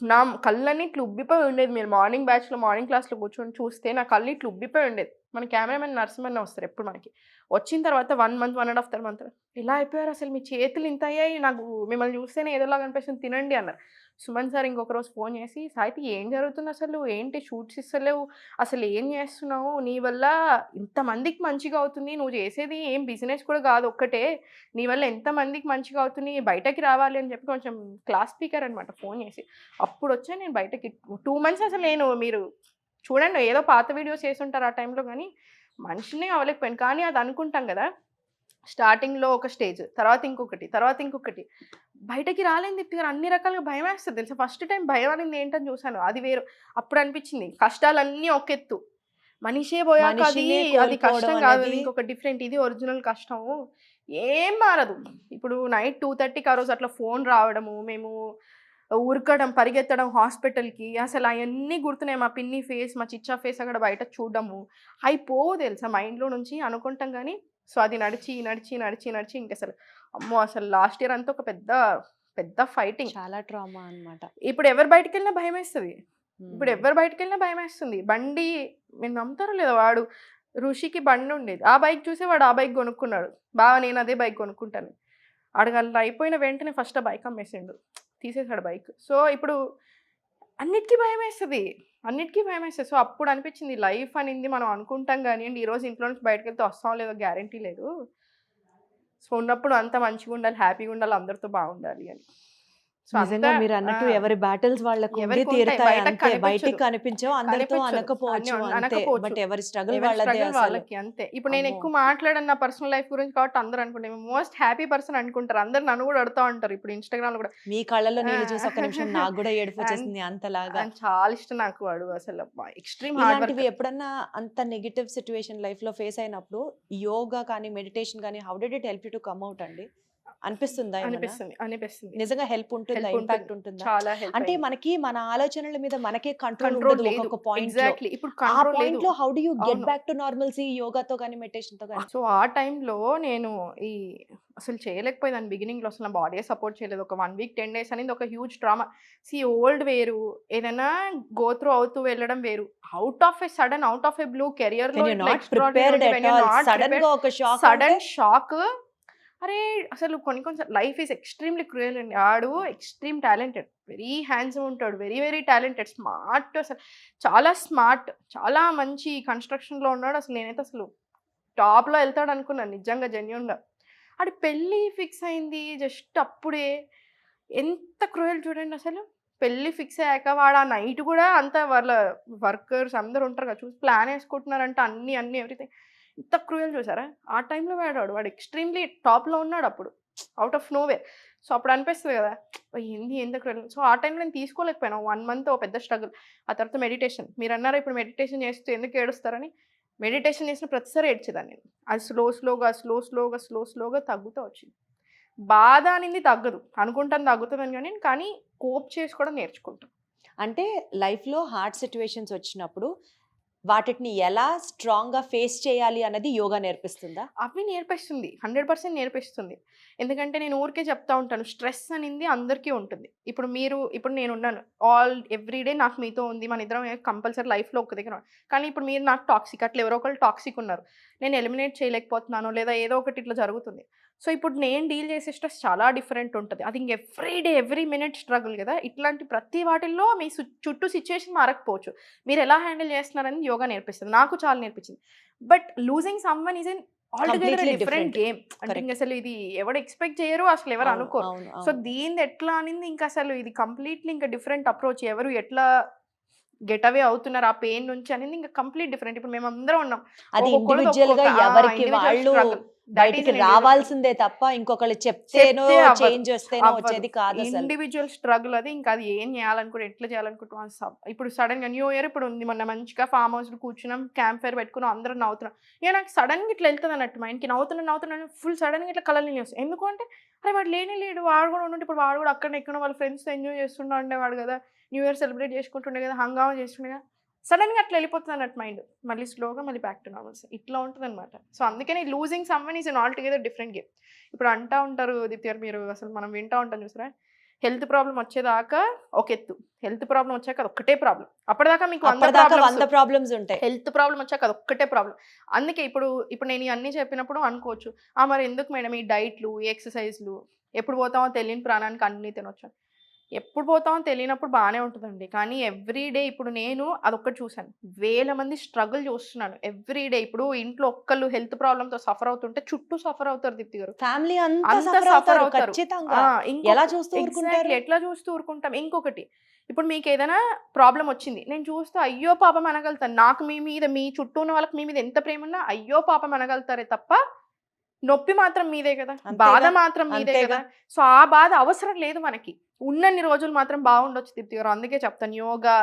[SPEAKER 2] నా కళ్ళన్నీ ఇట్లా ఉబ్బిపోయి ఉండేది. మీరు మార్నింగ్ బ్యాచ్‌లో మార్నింగ్ క్లాస్‌లో కూర్చొని చూస్తే నా కళ్ళు ఇట్లా ఉబ్బిపోయి ఉండేది. మన కెమెరామెన్ నరసింహన్న వస్తారు ఎప్పుడు మనకి. వచ్చిన తర్వాత 1 మంత్, 1 ½ మంత్ "ఎలా అయిపోయారు అసలు మీ చేతులు ఇంత అయ్యాయి. నాకు మిమ్మల్ని చూస్తేనే ఏదోలాగా అనిపిస్తుంది తినండి" అన్నారు. సుమన్ సార్ ఇంకొక రోజు ఫోన్ చేసి "సాహితీ ఏం జరుగుతుంది అసలు? ఏంటి షూట్స్ ఇస్తలేవు? అసలు ఏం చేస్తున్నావు? నీ వల్ల ఇంతమందికి మంచిగా అవుతుంది. నువ్వు చేసేది ఏం బిజినెస్ కూడా కాదు ఒక్కటే. నీ వల్ల ఎంతమందికి మంచిగా అవుతుంది. బయటకి రావాలి" అని చెప్పి కొంచెం క్లాస్ స్పీకర్ అనమాట ఫోన్ చేసి. అప్పుడొచ్చా నేను బయటకి. 2 మంత్స్ అసలు నేను మీరు చూడండి ఏదో పాత వీడియోస్ చేసుంటారు ఆ టైంలో గానీ, మనిషినే అవ్వలేకపోయాను. కానీ అది అనుకుంటాం గదా! స్టార్టింగ్‌లో ఒక స్టేజ్, తర్వాత ఇంకొకటి, తర్వాత ఇంకొకటి. బయటకి రాలేను దీప్తి గారు అన్ని రకాలుగా భయమేస్తది తెలుసా! ఫస్ట్ టైమ్ భయం అనేది ఏంటని చూసాను. అది వేరు. అప్పుడు అనిపించింది కష్టాలన్నీ ఒక ఎత్తు. మనిషే పోయాక అది
[SPEAKER 1] మనిషినే
[SPEAKER 2] అది కష్టం
[SPEAKER 1] కోల్పోవడం
[SPEAKER 2] కాదు. అది
[SPEAKER 1] అనేది
[SPEAKER 2] ఇంకొక డిఫరెంట్. ఇది ఒరిజినల్ కష్టము. ఏం మారదు. ఇప్పుడు నైట్ 2:30కి ఆ రోజు అట్లా ఫోన్ రావడము, మేము ఉరకడం, పరిగెత్తడం హాస్పిటల్‌కి. అసలు అయన్నీ గుర్తున్నాయి. మా పిన్ని ఫేస్, మా చిచ్చా ఫేస్ అక్కడ బయట చూడడము. అయి పోవు తెలుసా మైండ్‌లో నుంచి అనుకుంటాం గానీ, సో అది నడిచి, నడిచి, నడిచి, నడిచి ఇంకసలు అమ్మో! అసలు లాస్ట్ ఇయర్ అంతా ఒక పెద్ద, పెద్ద ఫైటింగ్.
[SPEAKER 1] చాలా ట్రామా అన్నమాట.
[SPEAKER 2] ఇప్పుడు ఎవరు బయటికెళ్ళినా భయమేస్తది. ఇప్పుడు ఎవ్వరు బయటికెళ్ళినా భయమేస్తుంది. బండి మీరు నమ్ముతారో లేదో వాడు ఋషికి బండుండేది. ఆ బైక్ చూసి వాడు ఆ బైక్ కొనుక్కున్నాడు. బావ నేను అదే బైక్ కొనుక్కుంటాను. ఆడికి అయిపోయిన వెంటనే ఫస్ట్ ఆ బైక్ అమ్మేసిండు. తీసేసాడు బైక్. సో, ఇప్పుడు అన్నిటికి భయమేస్తది. అన్నిటికి భయమేస్తది. సో, అప్పుడు అనిపించింది లైఫ్ అనింది మనం అనుకుంటాం గానియండి, ఈరోజు ఇంట్లో నుంచి బయటకెళ్తే వస్తామో లేదో గ్యారంటీ లేదు. సో, ఉన్నప్పుడు అంతా మంచిగుండాలి, హ్యాపీగుండాలి, అందరితో బాగుండాలి అని. సో,
[SPEAKER 1] నిజంగా
[SPEAKER 2] అంతా
[SPEAKER 1] మీరన్నట్టు
[SPEAKER 2] ఆ!
[SPEAKER 1] ఎవరి బ్యాటిల్స్ వాళ్ళకు ఉండి
[SPEAKER 2] ఎవరికి ఉంటాయి.
[SPEAKER 1] తీరుతాయి
[SPEAKER 2] బయటకి
[SPEAKER 1] అంతే. బయటికి
[SPEAKER 2] కనిపించదు.
[SPEAKER 1] కనిపించవు. అందరితో
[SPEAKER 2] కనిపించదు.
[SPEAKER 1] అనకపోవచ్చు అంతే.
[SPEAKER 2] అనకపోవచ్చు.
[SPEAKER 1] బట్ ఎవరి స్ట్రగుల్
[SPEAKER 2] ఎవరి
[SPEAKER 1] వాళ్ళదే
[SPEAKER 2] స్ట్రగుల్
[SPEAKER 1] అసలు.
[SPEAKER 2] వాళ్ళకి అంతే. ఇప్పుడు నేను
[SPEAKER 1] అమ్మో!
[SPEAKER 2] ఎక్కువ మాట్లాడను నా పర్సనల్ లైఫ్ గురించి కాబట్టి అందరూ అనుకుంటారు. మోస్ట్ హ్యాపీ పర్సన్ అనుకుంటారు. అందరూ నన్ను కూడా అడుగుతా ఉంటారు. ఇప్పుడు ఇన్‌స్టాగ్రామ్‌లో కూడా.
[SPEAKER 1] మీ కళ్ళలో
[SPEAKER 2] ఆ!
[SPEAKER 1] నీళ్ళు చూసి ఒక్క నిమిషం నాకు గూడా
[SPEAKER 2] అన్
[SPEAKER 1] ఏడుపొచ్చేసింది అంతలాగా.
[SPEAKER 2] చాలా ఇష్టం నాకు వాడు అసలు ఎక్స్‌ట్రీమ్ హార్డ్
[SPEAKER 1] ఇలాంటివి
[SPEAKER 2] వర్కర్.
[SPEAKER 1] ఎప్పుడన్నా అంత నెగెటివ్ సిట్యుయేషన్ లైఫ్‌లో ఫేస్ అయినప్పుడు యోగా కానీ, మెడిటేషన్ గానీ how did it help you to come out అండి? అనిపిస్తుందా ఏమన్నా?
[SPEAKER 2] అనిపిస్తుంది.
[SPEAKER 1] నిజంగా హెల్ప్ ఉంటుందా?
[SPEAKER 2] హెల్ప్ ఉంటుంది.
[SPEAKER 1] ఇంపాక్ట్ ఉంటుందా?
[SPEAKER 2] చాలా హెల్ప్
[SPEAKER 1] అంటే
[SPEAKER 2] అయింది.
[SPEAKER 1] మనకి మన ఆలోచనల మీద మనకే కంట్రోల్
[SPEAKER 2] కంట్రోల్
[SPEAKER 1] ఉండదు
[SPEAKER 2] లేదు.
[SPEAKER 1] ఒక్కొక్క పాయింట్‌లో.
[SPEAKER 2] ఎగ్జాక్ట్‌లీ. ఇప్పుడు
[SPEAKER 1] ఆ
[SPEAKER 2] కంట్రోల్ లేదు.
[SPEAKER 1] పాయింట్‌లో హౌ డు యూ గెట్
[SPEAKER 2] అవును.
[SPEAKER 1] బ్యాక్ టు నార్మల్సీ యోగాతో గానీ, మెడిటేషన్‌తో గానీ?
[SPEAKER 2] సో, ఆ టైంలో నేను ఈ అసలు చేయలేకపోయేదాన్ని బిగినింగ్‌లో అసలు నా బాడీయే సపోర్ట్ చేయలేదు. ఒక 1 వీక్, 10 డేస్ అనేది ఒక హ్యూజ్ ట్రామా. ఓల్డ్ వేరు, ఏదైనా గో త్రూ అవుతూ వెళ్ళడం వేరు. ఔట్ ఆఫ్ ఎ బ్లూ కెరియర్‌లో
[SPEAKER 1] వెన్ యూ
[SPEAKER 2] ఇట్లా
[SPEAKER 1] not prepared
[SPEAKER 2] extraordinary
[SPEAKER 1] at
[SPEAKER 2] when you
[SPEAKER 1] all
[SPEAKER 2] not prepared
[SPEAKER 1] సడెన్‌గా ఒక షాక్ అంటే
[SPEAKER 2] సడెన్ షాక్. అరే! అసలు కొన్ని కొన్ని లైఫ్ ఈజ్ ఎక్స్‌ట్రీమ్‌లీ క్రూయల్ అండి. ఆడు ఎక్స్‌ట్రీమ్ టాలెంటెడ్. వెరీ హ్యాండ్సమ్ ఉంటాడు. Very very talented. స్మార్ట్ అసలు చాలా స్మార్ట్. చాలా మంచి కన్‌స్ట్రక్షన్‌లో ఉన్నాడు. అసలు నేనైతే అసలు టాప్‌లో ఎళ్తాడనుకున్నాను నిజంగా జెన్యూన్‌గా. ఆడి పెళ్లి ఫిక్స్ అయింది జస్ట్ అప్పుడే. ఎంత క్రూయల్ చూడండి అసలు. పెళ్లి ఫిక్స్ అయ్యాక వాడు ఆ నైట్ గూడా అంతా వాళ్ళ వర్కర్స్ అందరూ ఉంటారు కదా! చూసి ప్లాన్ యేసుకుంటున్నారంట అన్నీ అన్నీ ఎవ్రీథింగ్. ఎంత క్రూయల్ చూసారా? ఆ టైంలో వాడు ఎక్స్‌ట్రీమ్‌లీ టాప్‌లో ఉన్నాడప్పుడు. Out of nowhere. సో, అప్పుడు అనిపిస్తది గదా! ఏంది ఎంత క్రూయల్. సో, ఆ టైంలో నేను తీసుకోలేకపోయాను. 1 మంత్ ఓ పెద్ద స్ట్రగుల్. ఆ తర్వాత మెడిటేషన్. మీరన్నారా ఇప్పుడు మెడిటేషన్ చేస్తే ఎందుకు ఏడుస్తారని. మెడిటేషన్ చేసిన ప్రతిసారి ఏడ్చేదాన్ని నేను. అది స్లోగా తగ్గుతా వచ్చింది. బాధ అనేది తగ్గదు. అనుకుంటాను తగ్గుతదని గాని, కానీ కోప్ చేసుకోవడం నేర్చుకుంటా.
[SPEAKER 1] అంటే లైఫ్‌లో హార్డ్ సిట్యుయేషన్స్ వచ్చినప్పుడు వాటిని ఎలా స్ట్రాంగ్‌గా ఫేస్ చేయాలి అన్నది యోగా నేర్పిస్తుందా?
[SPEAKER 2] అవి నేర్పిస్తుంది. 100% నేర్పిస్తుంది. ఎందుకంటే నేను ఊరికే చెప్తా ఉంటాను. స్ట్రెస్ అనింది అందరికీ ఉంటుంది. ఇప్పుడు నేనున్నాను. ఎవ్రీ డే నాకు మీతో ఉంది. మనిద్దరం కంపల్సరీ లైఫ్‌లో ఒక దగ్గర కానీ ఇప్పుడు మీరు నాకు టాక్సిక్ అట్లా ఎవరో ఒకళ్ళు టాక్సిక్ ఉన్నారు. నేను ఎలిమినేట్ చేయలేకపోతున్నాను లేదా ఏదో ఒకటి ఇట్లా జరుగుతుంది. సో, ఇప్పుడు నేను డీల్ చేసే స్ట్రెస్ చాలా డిఫరెంట్ ఉంటది. అది ఇంక every day, every minute struggle గదా! ఇట్లాంటి ప్రతి వాటిల్లో మీ చుట్టూ సిట్యుయేషన్ మారకపోవచ్చు. మీరెలా హ్యాండిల్ చేస్తున్నారని యోగా నేర్పిస్తది. నాకు చాలా నేర్పించింది. But losing someone is an altogether
[SPEAKER 1] completely
[SPEAKER 2] different
[SPEAKER 1] different.
[SPEAKER 2] Game. అంటే
[SPEAKER 1] కరెక్ట్.
[SPEAKER 2] ఇంకసలు ఇది ఎవడు ఎక్స్‌పెక్ట్ చేయరు. అసలు ఎవరు
[SPEAKER 1] అవును.
[SPEAKER 2] అనుకోరు.
[SPEAKER 1] అవును.
[SPEAKER 2] సో,
[SPEAKER 1] అవును.
[SPEAKER 2] దీనిది ఎట్లా అనింది ఇంకసలు ఇది కంప్లీట్‌లీ ఇంకా డిఫరెంట్ అప్రోచ్. ఎవరు ఎట్లా గెట్ అవే అవుతున్నారు ఆ పెయిన్ నుంచి అనేది ఇంకా కంప్లీట్ డిఫరెంట్. ఇప్పుడు మేమందరం ఉన్నాం.
[SPEAKER 1] అది
[SPEAKER 2] ఒక్కొక్కళ్ళది
[SPEAKER 1] ఇండివిడ్యుయల్‌గా
[SPEAKER 2] ఒక్కొక్క
[SPEAKER 1] ఎవరికి
[SPEAKER 2] ఇండివిడ్యువల్
[SPEAKER 1] వాళ్ళు
[SPEAKER 2] స్ట్రగుల్. దట్ ఈస్
[SPEAKER 1] బయటికి
[SPEAKER 2] ఎన్ ఇండివిడ్యువల్ స్ట్రగుల్.
[SPEAKER 1] రావాల్సిందే తప్ప ఇంకొకళ్ళు చెప్తేనో
[SPEAKER 2] చెప్తే అవ్వదు.
[SPEAKER 1] చేంజ్ వస్తేనో
[SPEAKER 2] అవ్వదు.
[SPEAKER 1] వచ్చేది కాదసలు.
[SPEAKER 2] ఇండివిడ్యువల్ స్ట్రగుల్ అది. ఇంకా అది ఏం చేయాలనుకుంటే ఎట్లా చేయాలనుకుంటున్నాం ఇప్పుడు సడెన్‌గా న్యూ ఇయర్ ఇప్పుడు ఉంది. మొన్న మంచిగా ఫార్మ్ హౌస్‌లో కూర్చున్నాం. క్యాంప్ ఫైర్ పెట్టుకున్నాం. అందరం నవ్వుతున్నాం. ఇక నాకు సడెన్‌గా ఇట్లా ఎళ్తది అన్నట్టు మైండ్‌కి నవ్వుతున్నా ఫుల్ సడెన్‌గా ఇట్లా కళ్ళలో నీళ్ళు వస్తాయి. ఎందుకు అంటే అరే వాడు లేనే లేడు. వాడు కూడా ఉండుంటే ఇప్పుడు వాడు కూడా అక్కడనో ఎక్కడనో వాళ్ళ ఫ్రెండ్స్‌తో ఎంజాయ్ చేస్తుండే ఉండేవాడు కదా! న్యూ ఇయర్ సెలబ్రేట్ చేసుకుంటుండే కదా! హంగామా చేస్తుండే కదా! సడెన్‌గా అట్లా ఎళ్ళిపోతది అన్నట్టు మైండ్. మళ్ళీ స్లోగా మళ్ళీ బ్యాక్ టు నార్మల్స్. ఇట్లా ఉంటదనమాట. సో, అందుకనే losing someone is an altogether different game. ఇప్పుడు అంటా ఉంటారు దీప్తి గారు మీరు అసలు మనం వింటా ఉంటాం చూసారా? హెల్త్ ప్రాబ్లం వచ్చేదాకా ఒక ఎత్తు, హెల్త్ ప్రాబ్లం వచ్చాక అది ఒక్కటే ప్రాబ్లం. అప్పటిదాకా మీకు 100
[SPEAKER 1] అప్పటిదాకా 100
[SPEAKER 2] ప్రాబ్లమ్స్,
[SPEAKER 1] ప్రాబ్లమ్స్ ఉంటాయి.
[SPEAKER 2] హెల్త్ ప్రాబ్లం వచ్చాక అది ఒక్కటే ప్రాబ్లం. అందుకే ఇప్పుడు నేను ఇవన్నీ చెప్పినప్పుడు అనుకోవచ్చు, మరి ఎందుకు మేడం ఈ డైట్లు, ఈ ఎక్సర్సైజ్లు, ఎప్పుడు పోతామో తెలియని ప్రాణానికి అన్నీ తినొచ్చు. ఎప్పుడు పోతామో తెలియనప్పుడు బాగానే ఉంటుందండి, కానీ ఎవ్రీడే ఇప్పుడు నేను అదొక్కటి చూశాను, వేల మంది స్ట్రగుల్ చూస్తున్నాను ఎవ్రీడే. ఇప్పుడు ఇంట్లో ఒక్కళ్ళు హెల్త్ ప్రాబ్లంతో సఫర్ అవుతుంటే చుట్టూ సఫర్ అవుతారు దీప్తి గారు,
[SPEAKER 1] ఫ్యామిలీ అంతా
[SPEAKER 2] అంతా
[SPEAKER 1] సఫర్
[SPEAKER 2] సఫర్
[SPEAKER 1] అవుతారు
[SPEAKER 2] అవుతారు.
[SPEAKER 1] ఖచ్చితంగా. ఎలా చూస్తూ ఊరుకుంటారు?
[SPEAKER 2] ఎట్లా చూస్తూ ఊరుకుంటాం? ఇంకొకటి, ఇప్పుడు మీకు ఏదైనా ప్రాబ్లం వచ్చింది, నేను చూస్తే అయ్యో పాపం అనగలుగుతాను. నాకు మీ మీద, మీ చుట్టూ ఉన్న వాళ్ళకి మీ మీద ఎంత ప్రేమ ఉన్నా అయ్యో పాపం అనగలుగుతారే తప్ప నొప్పి మాత్రం మీదే కదా, బాధ మాత్రం మీదే కదా. సో ఆ బాధ అవసరం లేదు మనకి. ఉన్నన్ని రోజులు మాత్రం బాగుండొచ్చు దీప్తి గారు. అందుకే చెప్తాను, యోగా,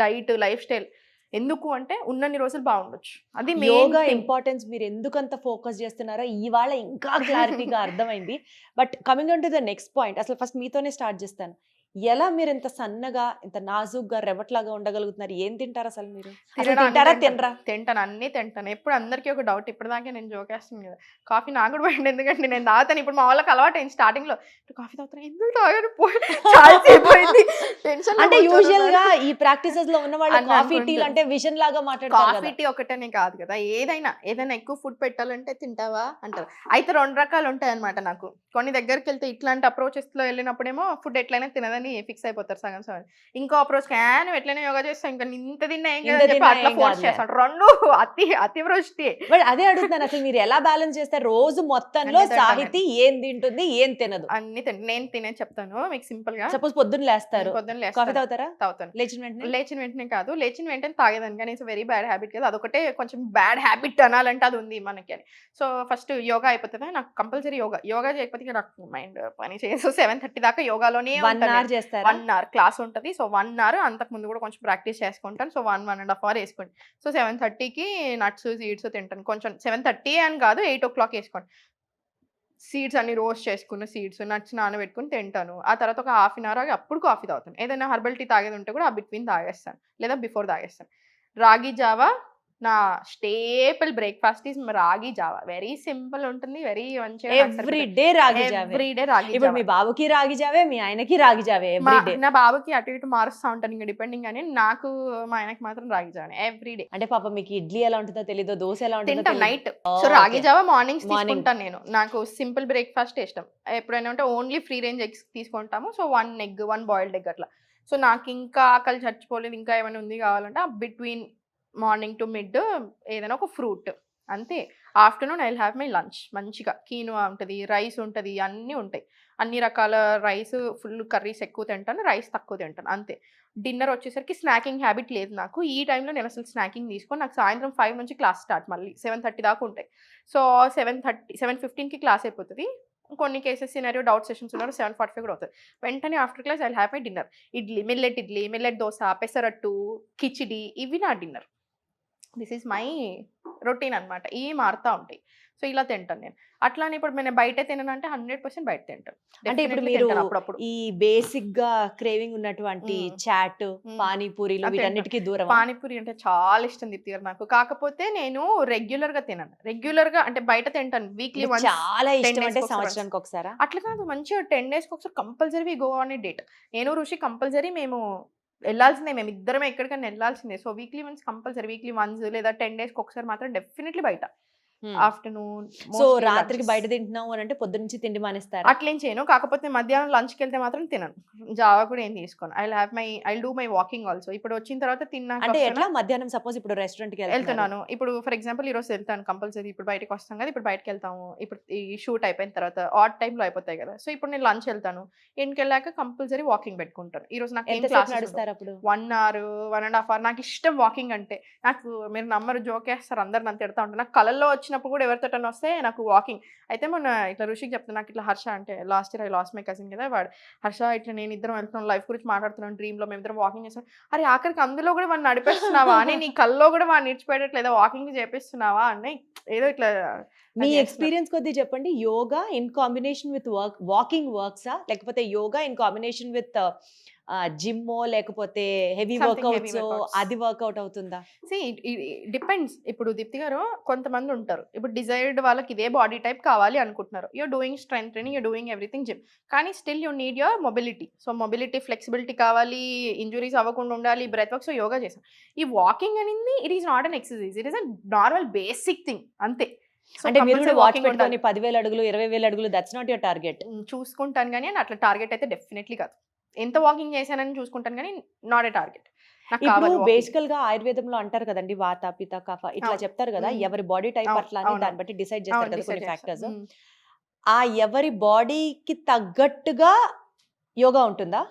[SPEAKER 2] డైట్, లైఫ్ స్టైల్ ఎందుకు అంటే ఉన్నన్ని రోజులు బాగుండొచ్చు. అది
[SPEAKER 1] యోగా ఇంపార్టెన్స్ మీరు ఎందుకంత ఫోకస్ చేస్తున్నారో ఇవాళ ఇంకా క్లారిటీగా అర్థమైంది. But coming on to the next point, అసలు ఫస్ట్ మీతోనే స్టార్ట్ చేస్తాను. ఎలా మీరు ఇంత సన్నగా, ఇంత నాజుగ్గా, రెవట్లాగా ఉండగలుగుతున్నారు? ఏం తింటారు అసలు మీరు? తింటారా తినరా?
[SPEAKER 2] తింటాను, అన్ని తింటాను. ఎప్పుడు అందరికీ ఒక డౌట్, ఇప్పటిదాకా నేను జోకేస్తాను కదా, కాఫీ నాకు కూడా పడింది, ఎందుకంటే నేను తాగుతాను. ఇప్పుడు మా వాళ్ళకి అలవాటు అయింది, స్టార్టింగ్ లో కాఫీ తాగుతాను, ఎందుకు తాగాను టెన్షన్.
[SPEAKER 1] అంటే యూజువల్ గా ఈ ప్రాక్టీసెస్ లో ఉన్న వాళ్ళు కాఫీ టీ అంటే విజన్ లాగా మాట్లాడతారు.
[SPEAKER 2] కాఫీ టీ ఒకటేనే కాదు కదా, ఏదైనా ఎక్కువ ఫుడ్ పెట్టాలంటే తింటావా అంటారు. అయితే 2 రకాలు ఉంటాయి అనమాట నాకు. కొన్ని దగ్గరికి వెళ్తే ఇట్లాంటి అప్రోచెస్ లో వెళ్ళినప్పుడేమో ఫుడ్ ఎట్లయినా తినదని ఫిక్స్ అయిపోతారు సగం సగం. ఇంకో అప్రోచ్ క్యాన్ ఎట్లయినా యోగా చేస్తాం, ఇంకా ఇంత తిన్నా ఏం కదా చెప్పి అట్లా ఫోర్స్ చేస్తాడు. 2 అతివృష్టి.
[SPEAKER 1] బట్ అదే అడుగుతాను, అసలు మీరు ఎలా బ్యాలెన్స్ చేస్తారు? రోజు మొత్తంలో సాహితీ ఏం తింటుంది, ఏం తినదు?
[SPEAKER 2] అన్ని నేను తినే చెప్తాను మీకు సింపుల్ గా.
[SPEAKER 1] సపోజ్ పొద్దున్న లేస్తారు, కాఫీ తాగుతారా?
[SPEAKER 2] తాగుతాను.
[SPEAKER 1] లేచిన వెంటనే
[SPEAKER 2] కాదు, లేచిన వెంటనే తాగేదాన్ని, కానీ ఇట్స్ వెరీ బ్యాడ్ హ్యాబిట్ కదా, అదొకటే కొంచెం బ్యాడ్ హ్యాబిట్ అనాలంటే అది ఉంది మనకి అని. సో ఫస్ట్ యోగా అయిపోతుంది, నాకు కంపల్సరీ యోగా చేయకపోతే నాకు మైండ్ పని చేయదు. 7:30 దాకా యోగాలోనే
[SPEAKER 1] 1 అవర్ చేస్తారు.
[SPEAKER 2] 1 అవర్ క్లాస్ ఉంటుంది. సో 1 అవర్, అంతకు ముందు కూడా కొంచెం ప్రాక్టీస్ చేసుకుంటాను. సో 1.5 అవర్ వేసుకోండి. సో 7:30కి నట్స్, సీడ్స్ తింటాను. కొంచెం 7:30 అని కాదు, 8 o'clock వేసుకోండి. సీడ్స్ అన్ని రోస్ట్ చేసుకున్న సీడ్స్, నట్స్ నానబెట్టుకుని తింటాను. ఆ తర్వాత ఒక హాఫ్ అన్ అవర్ అప్పుడు కాఫీ తాగుతాను. ఏదైనా హర్బల్ టీ తాగేది ఉంటే కూడా ఆ బిట్వీన్ తాగేస్తాను, లేదా బిఫోర్ తాగేస్తాను. రాగి జావా నా స్టేపుల్ బ్రేక్ఫాస్ట్ ఈజ్ రాగి జావా. వెరీ సింపుల్ ఉంటుంది, వెరీ మంచిగా
[SPEAKER 1] ఎవ్రీడే రాగి జావే.
[SPEAKER 2] ఎవ్రీడే రాగి.
[SPEAKER 1] ఇప్పుడు మీ బాబుకి రాగి జావే, మీ ఆయనకి రాగి జావే ఎవ్రీడే?
[SPEAKER 2] నా బాబుకి అటు ఇటు మారుస్తా ఉంటాను ఇంకా డిపెండింగ్, అని నాకు మా ఆయనకి మాత్రం రాగి జావే ఎవ్రీడే.
[SPEAKER 1] అంటే పాప మీకు ఇడ్లీ ఎలా ఉంటుందో తెలీదు, దోశ ఎలా ఉంటుందో
[SPEAKER 2] తింటాం నైట్. సో రాగి జావా మార్నింగ్స్ తీసుకుంటాను నేను. నాకు సింపుల్ బ్రేక్ఫాస్ట్ ఇష్టం. ఎప్పుడైనా ఉంటే ఓన్లీ ఫ్రీ రేంజ్ ఎగ్స్ తీసుకుంటాము. సో 1 egg, 1 boiled egg అట్లా. సో నాకు ఇంకా ఆకలి చచ్చిపోలేదు, ఇంకా ఏమైనా ఉంది కావాలంటే బిట్వీన్ మార్నింగ్ టు మిడ్ ఏదైనా ఒక ఫ్రూట్ అంతే. Afternoon I will have my lunch. మంచిగా కీనువా ఉంటుంది, రైస్ ఉంటుంది, అన్నీ ఉంటాయి. అన్ని రకాల రైస్, ఫుల్ కర్రీస్ ఎక్కువ తింటాను, రైస్ తక్కువ తింటాను అంతే. డిన్నర్ వచ్చేసరికి స్నాకింగ్ హ్యాబిట్ లేదు నాకు. ఈ టైంలో నేను అసలు స్నాకింగ్ తీసుకొని, నాకు సాయంత్రం 5 నుంచి క్లాస్ స్టార్ట్, మళ్ళీ 7:30 దాకా ఉంటాయి. సో 7:15కి క్లాస్ అయిపోతుంది. కొన్ని కేసెస్ సినారియో డౌట్ సెషన్స్ ఉన్నారు, 7:45 కూడా అవుతుంది. వెంటనే after class I will have my dinner. Idli, millet dosa, pesarattu, khichdi, ఇవి నా dinner. This is my routine అనమాట. ఇవి మారుతూ ఉంటాయి. సో ఇలా తింటాను నేను. అట్లానే ఇప్పుడు నేను బయట తిననంటే 100% బయట తింటాను.
[SPEAKER 1] అంటే ఇప్పుడు మీరు ఈ బేసిక్ గా క్రేవింగ్ ఉన్నటువంటి చాట్, పానీపూరీలు వీటన్నిటికీ దూరం?
[SPEAKER 2] పానీపూరి అంటే చాలా ఇష్టం దీప్తి గారు నాకు. కాకపోతే నేను రెగ్యులర్ గా తినను. రెగ్యులర్ గా అంటే బయట తింటాను వీక్లీ వన్స్.
[SPEAKER 1] చాలా ఇష్టం అంటే సంవత్సరానికి ఒకసారి?
[SPEAKER 2] అట్లా కాదు, మంచిగా 10 days ఒకసారి compulsory go on a date. నేను రుషి కంపల్సరీ మేము వెళ్ళాల్సిందే, మేము ఇద్దరం ఎక్కడికైనా వెళ్ళాల్సిందే. So weekly once compulsory, weekly once లేదా 10 days ఒకసారి మాత్రం డెఫినెట్లీ బయట. ఆఫ్టర్నూన్.
[SPEAKER 1] సో రాత్రికి బయట తింటున్నావు అని అంటే పొద్దు నుంచి తిండి మానేస్తారు?
[SPEAKER 2] అట్లేం చేయను, కాకపోతే మధ్యాహ్నం లంచ్కి వెళ్తే మాత్రం తినను. జావా కూడా ఏం తీసుకోను. I do my walking also. ఇప్పుడు వచ్చిన తర్వాత తిన్నాక
[SPEAKER 1] అంటే ఎట్లా మధ్యాహ్నం సపోజ్ ఇప్పుడు రెస్టారెంట్ కి
[SPEAKER 2] వెళ్తున్నాను, ఇప్పుడు ఫర్ ఎగ్జాంపుల్ ఈ రోజు వెళ్తాను కంపల్సరీ, ఇప్పుడు బయటకు వస్తాం కదా, ఇప్పుడు బయటకు వెళ్తాము, ఇప్పుడు ఈ షూట్ అయిపోయిన తర్వాత ఆడ్ టైంలో అయిపోతాయి కదా. సో ఇప్పుడు నేను లంచ్ వెళ్తాను, ఇంటికి వెళ్ళాక కంపల్సరీ వాకింగ్ పెట్టుకుంటాను. ఈ రోజు నాకు ఏం క్లాస్
[SPEAKER 1] నడుస్తారు అప్పుడు?
[SPEAKER 2] 1 hour, 1.5 hours. నాకు ఇష్టం వాకింగ్ అంటే. నాకు మీరు నమ్మరు, జోకేస్తారు, అందరు నన్ను తిడతా ఉంటారు. నాకు కళల్లో వచ్చినప్పుడు కూడా ఎవరితో వస్తే నాకు వాకింగ్. అయితే మొన్న ఇట్లా ఋషికి చెప్తాను, నాకు ఇట్లా హర్ష అంటే last year I lost my cousin కదా, వాడు హర్ష ఇట్లా నేను ఇద్దరం వెళ్తున్నాం, లైఫ్ గురించి మాట్లాడుతున్నాం, డ్రీమ్ లో మేము ఇద్దరం వాకింగ్ చేస్తాం. అరే ఆఖరికి అందులో కూడా వాడిని నడిపిస్తున్నావా అని, నీ కల్లో కూడా వాడిని నిడిచిపోయేటట్లేదా, వాకింగ్ చేపిస్తున్నావా అని ఏదో ఇట్లా.
[SPEAKER 1] మీ ఎక్స్పీరియన్స్ కొద్దీ చెప్పండి, yoga in combination with walking వర్క్సా, లేకపోతే యోగా ఇన్ కాంబినేషన్ విత్ జిమ్మో లేకపోతే heavy
[SPEAKER 2] Something heavy
[SPEAKER 1] workouts
[SPEAKER 2] workouts.
[SPEAKER 1] అది వర్కౌట్ అవుతుందా?
[SPEAKER 2] డిపెండ్స్. ఇప్పుడు దీప్తి గారు కొంతమంది ఉంటారు. ఇప్పుడు డిజైర్డ్ వాళ్ళకి ఇదే బాడీ టైప్ కావాలి అనుకుంటున్నారు. You're doing strength training, you're doing everything gym. కానీ still you need your mobility. So mobility, flexibility కావాలి, ఇంజురీస్ అవ్వకుండా ఉండాలి, బ్రెత్ వర్క్. సో యోగా చేసాం. ఈ వాకింగ్ అనేది it is not an exercise, it is a normal basic thing అంతే. So
[SPEAKER 1] అంటే మీరు కూడా
[SPEAKER 2] compulsory
[SPEAKER 1] వాచ్
[SPEAKER 2] walking ఉండాలి.
[SPEAKER 1] పెట్టుకొని 10,000 అడుగులు 20,000 అడుగులు దట్స్ నాట్ యువర్ టార్గెట్.
[SPEAKER 2] చూసుకుంటాను కానీ అట్లా టార్గెట్ అయితే డెఫినెట్లీ కాదు. ఎంత వాకింగ్ చేశానని చూసుకుంటాను కానీ నాట్ ఏ టార్గెట్. నాకు
[SPEAKER 1] ఇప్పుడు
[SPEAKER 2] కావాలి walking.
[SPEAKER 1] బేసికల్ గా ఆయుర్వేదంలో అంటారు కదండి, వాత పిత కఫ ఇట్లా
[SPEAKER 2] అవును.
[SPEAKER 1] చెప్తారు కదా,
[SPEAKER 2] మ్మ్.
[SPEAKER 1] ఎవరి బాడీ టైప్
[SPEAKER 2] అవును,
[SPEAKER 1] అట్లా అని
[SPEAKER 2] అవును.
[SPEAKER 1] దాన్ని బట్టి డిసైడ్ చేస్తారు
[SPEAKER 2] అవును,
[SPEAKER 1] కదా
[SPEAKER 2] decide
[SPEAKER 1] కొన్ని
[SPEAKER 2] చేస్తాను.
[SPEAKER 1] ఫ్యాక్టర్స్. ఆ ఎవరి బాడీకి తగ్గట్టుగా యోగా ఉంటుందా?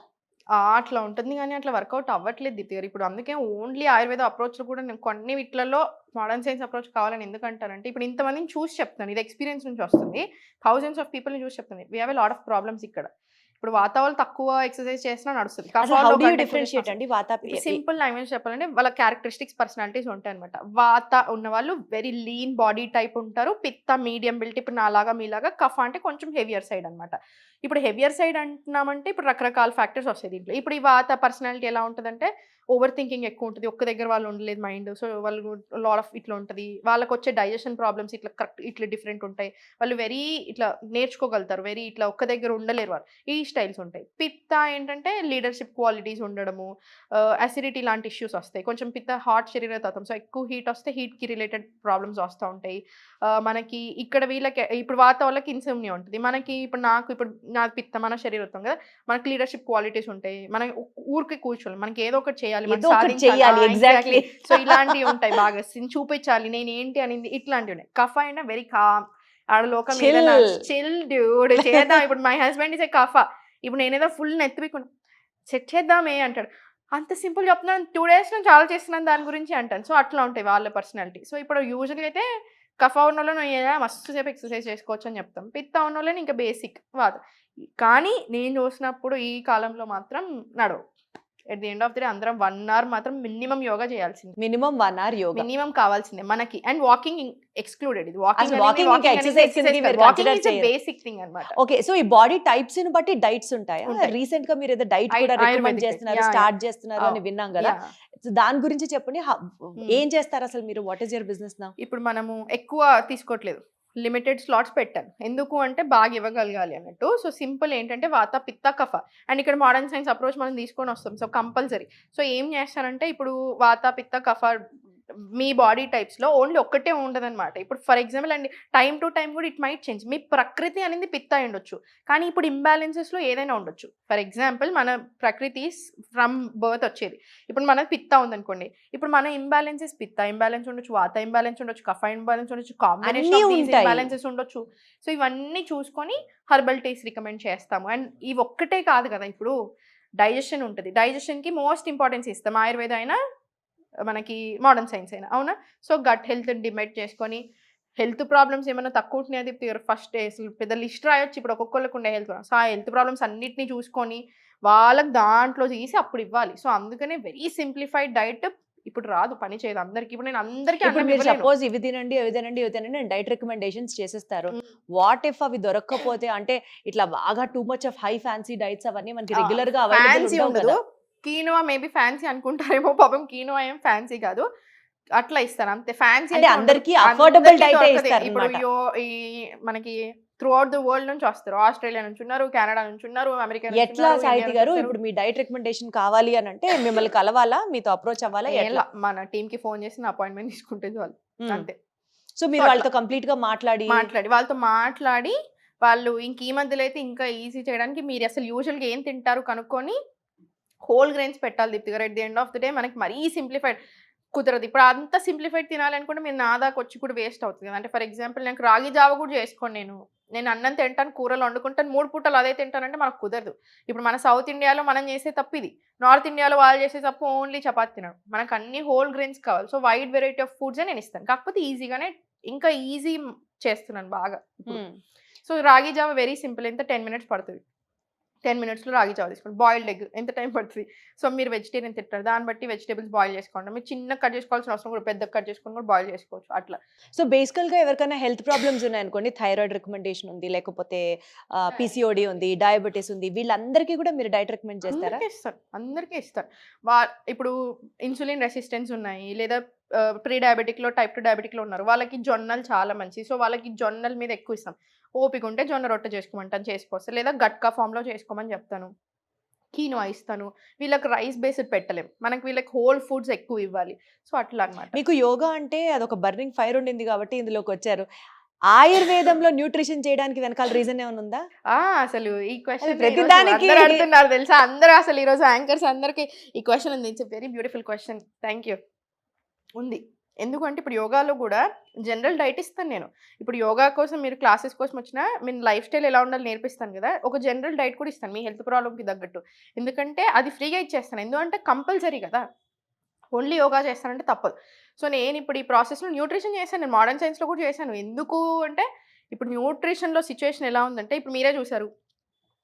[SPEAKER 2] అట్లా ఉంటుంది కానీ అట్లా వర్కౌట్ అవ్వట్లేదు దీప్తి గారు. ఇప్పుడు అందుకే ఓన్లీ ఆయుర్వేద అప్రోచ్లు కూడా నేను కొన్ని వీటిలలో మోడర్న్ సైన్స్ అప్రోచ్ కావాలని ఎందుకంటారంటే, ఇప్పుడు ఇంతమందిని చూసి చెప్తాను, ఇది ఎక్స్పీరియన్స్ నుంచి వస్తుంది. థౌజండ్స్ ఆఫ్ పీపుల్ని చూసి చెప్తుంది. We have a lot of problems ఇక్కడ. ఇప్పుడు వాతావరణం తక్కువ ఎక్సర్సైజ్ చేసినా నడుస్తుంది.
[SPEAKER 1] అసలు హౌ డు యు డిఫరెన్షియేట్ అండి వాత
[SPEAKER 2] సింపుల్ లాంగ్వేజ్ చెప్పాలంటే వాళ్ళ క్యారెక్టరిస్టిక్స్, పర్సనాలిటీస్ ఉంటాయి అనమాట. వాత ఉన్న వాళ్ళు వెరీ లీన్ బాడీ టైప్ ఉంటారు. పిత్త మీడియం బిల్ట్, ఇప్పుడు నాలాగా మీలాగా. కఫ అంటే కొంచెం హెవియర్ సైడ్ అనమాట. ఇప్పుడు హెవియర్ సైడ్ అంటున్నామంటే ఇప్పుడు రకరకాల ఫ్యాక్టర్స్ వస్తాయి దీంట్లో. ఇప్పుడు ఈ వాత పర్సనాలిటీ ఎలా ఉంటుందంటే ఓవర్ థింకింగ్ ఎక్కువ ఉంటుంది, ఒక్క దగ్గర వాళ్ళు ఉండలేదు మైండ్. సో వాళ్ళు లాట్ ఆఫ్ ఇట్లా ఉంటుంది. వాళ్ళకి వచ్చే డైజెషన్ ప్రాబ్లమ్స్ ఇట్లా కరెక్ట్ ఇట్లా డిఫరెంట్ ఉంటాయి. వాళ్ళు వెరీ ఇట్లా నేర్చుకోగలుగుతారు, వెరీ ఇట్లా ఒక్క దగ్గర ఉండలేరు వాళ్ళు. ఈ స్టైల్స్ ఉంటాయి. పిత్త ఏంటంటే లీడర్షిప్ క్వాలిటీస్ ఉండడము, అసిడిటీ లాంటి ఇష్యూస్ వస్తాయి. కొంచెం పిత్త హాట్ శరీర తత్వం. సో ఎక్కువ హీట్ వస్తే హీట్కి రిలేటెడ్ ప్రాబ్లమ్స్ వస్తూ ఉంటాయి. మనకి ఇక్కడ వీళ్ళకి ఇప్పుడు వాత వాళ్ళకి ఇన్సోమ్నియా ఉంటుంది. మనకి ఇప్పుడు ఇప్పుడు నా పిత్త మన శరీరత్వం కదా, మనకి లీడర్షిప్ క్వాలిటీస్ ఉంటాయి. మనం ఊరికి కూర్చోవాలి, మనకి ఏదో ఒకటి చేయాలి, మనం
[SPEAKER 1] ఏదో ఒకటి
[SPEAKER 2] సాధించాలి.
[SPEAKER 1] చేయాలి, ఎగ్జాక్ట్లీ.
[SPEAKER 2] సో ఇలాంటివి ఉంటాయి, బాగా చూపించాలి నేను ఏంటి అనేది, ఇట్లాంటివి ఉన్నాయి. కఫ అయినా వెరీ కామ్, ఆడ లోకం చిల్ డ్యూడ్ చేద్దాం. ఇప్పుడు మై హస్బెండ్ ఇస్ ఏ కఫ. ఇప్పుడు నేనేదో ఫుల్ నెత్తిపోయి సెట్ చేద్దామే అంటాడు. అంత సింపుల్ చెప్తున్నాను, 2 days నుంచి ఆలోచిస్తున్నాను దాని గురించి అంటాను. సో అట్లా ఉంటాయి వాళ్ళ పర్సనాలిటీ. సో ఇప్పుడు యూజువల్గా అయితే కఫ ఉన్న వాళ్ళని మస్తు సేపు ఎక్సర్సైజ్ చేసుకోవచ్చు అని చెప్తాం. పిత్త ఉన్న వాళ్ళని ఇంకా బేసిక్ వాత. కానీ నేను చూసినప్పుడు ఈ కాలంలో మాత్రం నడవు. At the end of the day అందరం 1 hour మాత్రం మినిమం యోగా చేయాల్సింది.
[SPEAKER 1] మినిమం 1 hour యోగా
[SPEAKER 2] మినిమం కావాల్సిందే మనకి. And walking excluded. ఇది
[SPEAKER 1] అసలు walking ఇంకా exercise కిందకి మీరు consider చేయరు.
[SPEAKER 2] బేసిక్ థింగ్ అన్నమాట.
[SPEAKER 1] ఓకే, సో ఈ బాడీ టైప్స్ ని బట్టి డైట్స్ ఉంటాయా?
[SPEAKER 2] ఉంటాయి.
[SPEAKER 1] రీసెంట్ గా మీరు ఏదో డైట్ కూడా రికమెండ్
[SPEAKER 2] ఆయుర్వేదిక్
[SPEAKER 1] చేస్తున్నారు,
[SPEAKER 2] yeah,
[SPEAKER 1] స్టార్ట్ చేస్తున్నారు అని విన్నాం కదా.
[SPEAKER 2] Yeah.
[SPEAKER 1] సో దాని గురించి చెప్పండి. ఏం చేస్తారు అసలు మీరు? What is your business now?
[SPEAKER 2] ఇప్పుడు మనము ఎక్కువ తీసుకోవట్లేదు, లిమిటెడ్ స్లాట్స్ పెట్టాను. ఎందుకు అంటే బాగా ఇవ్వగలగాలి అన్నట్టు. సో సింపుల్ ఏంటంటే వాత పిత్త కఫ. అండ్ ఇక్కడ మోడర్న్ సైన్స్ అప్రోచ్ మనం తీసుకొని వస్తాం. So compulsory. సో ఏం చేస్తారంటే ఇప్పుడు వాత పిత్త కఫ మీ బాడీ టైప్స్లో ఓన్లీ ఒక్కటే ఉండదన్నమాట. ఇప్పుడు ఫర్ ఎగ్జాంపుల్ అండి, టైం టు టైం కూడా ఇట్ మైట్ చేంజ్. మీ ప్రకృతి అనేది పిత్త అయి ఉండొచ్చు, కానీ ఇప్పుడు ఇంబ్యాలెన్సెస్లో ఏదైనా ఉండొచ్చు. ఫర్ ఎగ్జాంపుల్ మన ప్రకృతి ఫ్రమ్ బర్త్ వచ్చేది, ఇప్పుడు మన పిత్త ఉందనుకోండి. ఇప్పుడు మన ఇంబ్యాలెన్సెస్ పిత్త ఇంబ్యాలెన్స్ ఉండొచ్చు, వాత ఇంబ్యాలెన్స్ ఉండొచ్చు, కఫ ఇంబ్యాలెన్స్ ఉండొచ్చు, కాంబినేషన్ ఆఫ్ దీస్ ఇంబ్యాలెన్సెస్ ఉండొచ్చు. సో ఇవన్నీ చూసుకొని హెర్బల్ టీస్ రికమెండ్ చేస్తాము. అండ్ ఇవి ఒక్కటే కాదు కదా, ఇప్పుడు డైజెషన్ ఉంటుంది. డైజెషన్కి మోస్ట్ ఇంపార్టెన్స్ ఇస్తాం, ఆయుర్వేద అయినా మనకి మోడర్న్ సైన్స్ అయినా, అవునా? సో గట్ హెల్త్ డిమైట్ చేసుకొని, హెల్త్ ప్రాబ్లమ్స్ ఏమైనా తక్కువ ఉంటున్నాయి ఫస్ట్ అసలు పెద్ద లిస్ట్ రాయొచ్చు. ఇప్పుడు ఒక్కొక్కరికి ఉండే హెల్త్ ప్రాబ్లమ్స్, ఆ హెల్త్ ప్రాబ్లమ్స్ అన్నిటినీ చూసుకొని వాళ్ళకి దాంట్లో తీసి అప్పుడు ఇవ్వాలి. సో అందుకనే వెరీ సింప్లిఫైడ్ డైట్ ఇప్పుడు రాదు, పని చేయదు అందరికి. ఇప్పుడు నేను అందరికీ
[SPEAKER 1] సపోజ్ ఇవి తినండి అవి తినండి ఇవి తినండి డైట్ రికమెండేషన్స్ చేసేస్తారు. వాట్ ఇఫ్ అవి దొరకకపోతే, అంటే ఇట్లా బాగా too much of high fancy diets అవన్నీ మనకి రెగ్యులర్ గా
[SPEAKER 2] ఫ్యాన్సీ ఉండదు. కీనోవా మేబీ ఫ్యాన్సీ అనుకుంటారేమో, పాపం కీనోవా ఏం ఫ్యాన్సీ కాదు, అట్లా ఇస్తారు అంతే. ఫ్యాన్సీ
[SPEAKER 1] అంటే అందరికీ అఫోర్డబుల్ డైట్ ఇస్తారు.
[SPEAKER 2] ఇప్పుడు ఈ మనకి త్రూ అవుట్ ద వరల్డ్ నుంచి వస్తారు. ఆస్ట్రేలియా నుంచి ఉన్నారు, కెనడా నుంచి ఉన్నారు, అమెరికా నుంచి.
[SPEAKER 1] ఎట్లా సాహితి గారు ఇప్పుడు మీ డైట్ రికమెండేషన్ కావాలి అని అంటే మిమ్మల్ని కలవాలా, మీతో అప్రోచ్ అవ్వాలా? ఎట్లా?
[SPEAKER 2] మన టీమ్ కి ఫోన్ చేసి నా అపాయింట్మెంట్ తీసుకుంటే వాళ్ళు అంతే.
[SPEAKER 1] సో మీరు వాళ్ళతో కంప్లీట్ గా మాట్లాడి
[SPEAKER 2] వాళ్ళతో మాట్లాడి, వాళ్ళు ఇంక ఈ మధ్యలో అయితే ఇంకా ఈజీ చేయడానికి మీరు అసలు యూజువల్గా ఏం తింటారు కనుక్కొని హోల్ గ్రెయిన్స్ పెట్టాలి దీప్తి గారు. At the end of the day మనకి మరీ సింప్లిఫైడ్ కుదరదు. ఇప్పుడు అంత సింప్లిఫైడ్ తినాలనుకుంటే మీరు నా దాకా వచ్చి కూడా వేస్ట్ అవుతుంది కదా. అంటే ఫర్ ఎగ్జాంపుల్ నాకు రాగి జావ కూడా చేసుకోండి, నేను అన్నం తింటాను, కూరలు వండుకుంటాను, 3 పూటలు అదే తింటానంటే మనకు కుదరదు. ఇప్పుడు మన సౌత్ ఇండియాలో మనం చేసే తప్పు ఇది, నార్త్ ఇండియాలో వాళ్ళు చేసే తప్పు ఓన్లీ చపాతి తినడం. మనకు అన్ని హోల్ గ్రెయిన్స్ కావాలి. So wide variety of foods నేను ఇస్తాను, కాకపోతే ఈజీగానే ఇంకా ఈజీ చేస్తున్నాను బాగా. సో రాగి జావ వెరీ సింపుల్, ఎంత 10 minutes పడుతుంది. 10 మినిట్స్లో రాగి జావ తీసుకోండి. బాయిల్డ్ ఎగ్ ఎంత టైం పడుతుంది? సో మీరు వెజిటేరియన్ తింటారు, దాన్ని బట్టి వెజిటేబుల్స్ బాయిల్ చేసుకోండి. మీరు చిన్నగా కట్ చేసుకోవాల్సిన అవసరం కూడా, పెద్దగా కట్ చేసుకొని కూడా బాయిల్ చేసుకోవచ్చు అట్లా.
[SPEAKER 1] సో బేసికల్గా ఎవరికైనా హెల్త్ ప్రాబ్లమ్స్ ఉన్నాయనుకోండి, థైరాయిడ్ రికమెండేషన్ ఉంది, లేకపోతే పీసీఓడి ఉంది, డయాబెటీస్ ఉంది, వీళ్ళందరికీ కూడా మీరు డైట్ రికమెండ్ చేస్తారా?
[SPEAKER 2] అందరికీ ఇస్తారు. ఇప్పుడు ఇన్సులిన్ రెసిస్టెన్స్ ఉన్నాయి, లేదా ప్రీ డయాబెటిక్లో టైప్ 2 డయాబెటిక్లో ఉన్నారు, వాళ్ళకి జొన్నలు చాలా మంచి. సో వాళ్ళకి జొన్నల మీద ఎక్కువ ఇస్తాం. ఓపిక ఉంటే జొన్న రొట్టె చేసుకోమంటాను, చేసుకోవచ్చు. లేదా గట్కా ఫామ్లో చేసుకోమని చెప్తాను, కీనోా ఇస్తాను. వీళ్ళకి రైస్ బేస్డ్ పెట్టలేం, మనకి వీళ్ళకి హోల్ ఫుడ్స్ ఎక్కువ ఇవ్వాలి. సో అట్లా అనమాట.
[SPEAKER 1] మీకు యోగా అంటే అదొక బర్నింగ్ ఫైర్ ఉండింది కాబట్టి ఇందులోకి వచ్చారు. ఆయుర్వేదంలో న్యూట్రిషన్ చేయడానికి వెనకాల రీజన్ ఏమైనా ఉందా?
[SPEAKER 2] అసలు ఈ క్వశ్చన్
[SPEAKER 1] ప్రతిదానికి
[SPEAKER 2] అడుగుతున్నారు తెలుసా అందరూ. అసలు ఈరోజు యాంకర్స్ అందరికి ఈ క్వశ్చన్ ఉంది. It's very beautiful question. Thank you. ఉంది. ఎందుకంటే ఇప్పుడు యోగాలో కూడా జనరల్ డైట్ ఇస్తాను నేను. ఇప్పుడు యోగా కోసం మీరు క్లాసెస్ కోసం వచ్చినా నేను లైఫ్ స్టైల్ ఎలా ఉండాలో నేర్పిస్తాను కదా, ఒక జనరల్ డైట్ కూడా ఇస్తాను మీ హెల్త్ ప్రాబ్లమ్కి తగ్గట్టు. ఎందుకంటే అది ఫ్రీగా ఇచ్చేస్తాను, ఎందుకంటే కంపల్సరీ కదా, ఓన్లీ యోగా చేస్తానంటే తప్పదు. సో నేను ఇప్పుడు ఈ ప్రాసెస్లో న్యూట్రిషన్ చేశాను, నేను మోడర్న్ సైన్స్లో కూడా చేశాను. ఎందుకు అంటే ఇప్పుడు న్యూట్రిషన్లో సిచ్యువేషన్ ఎలా ఉందంటే, ఇప్పుడు మీరే చూసారు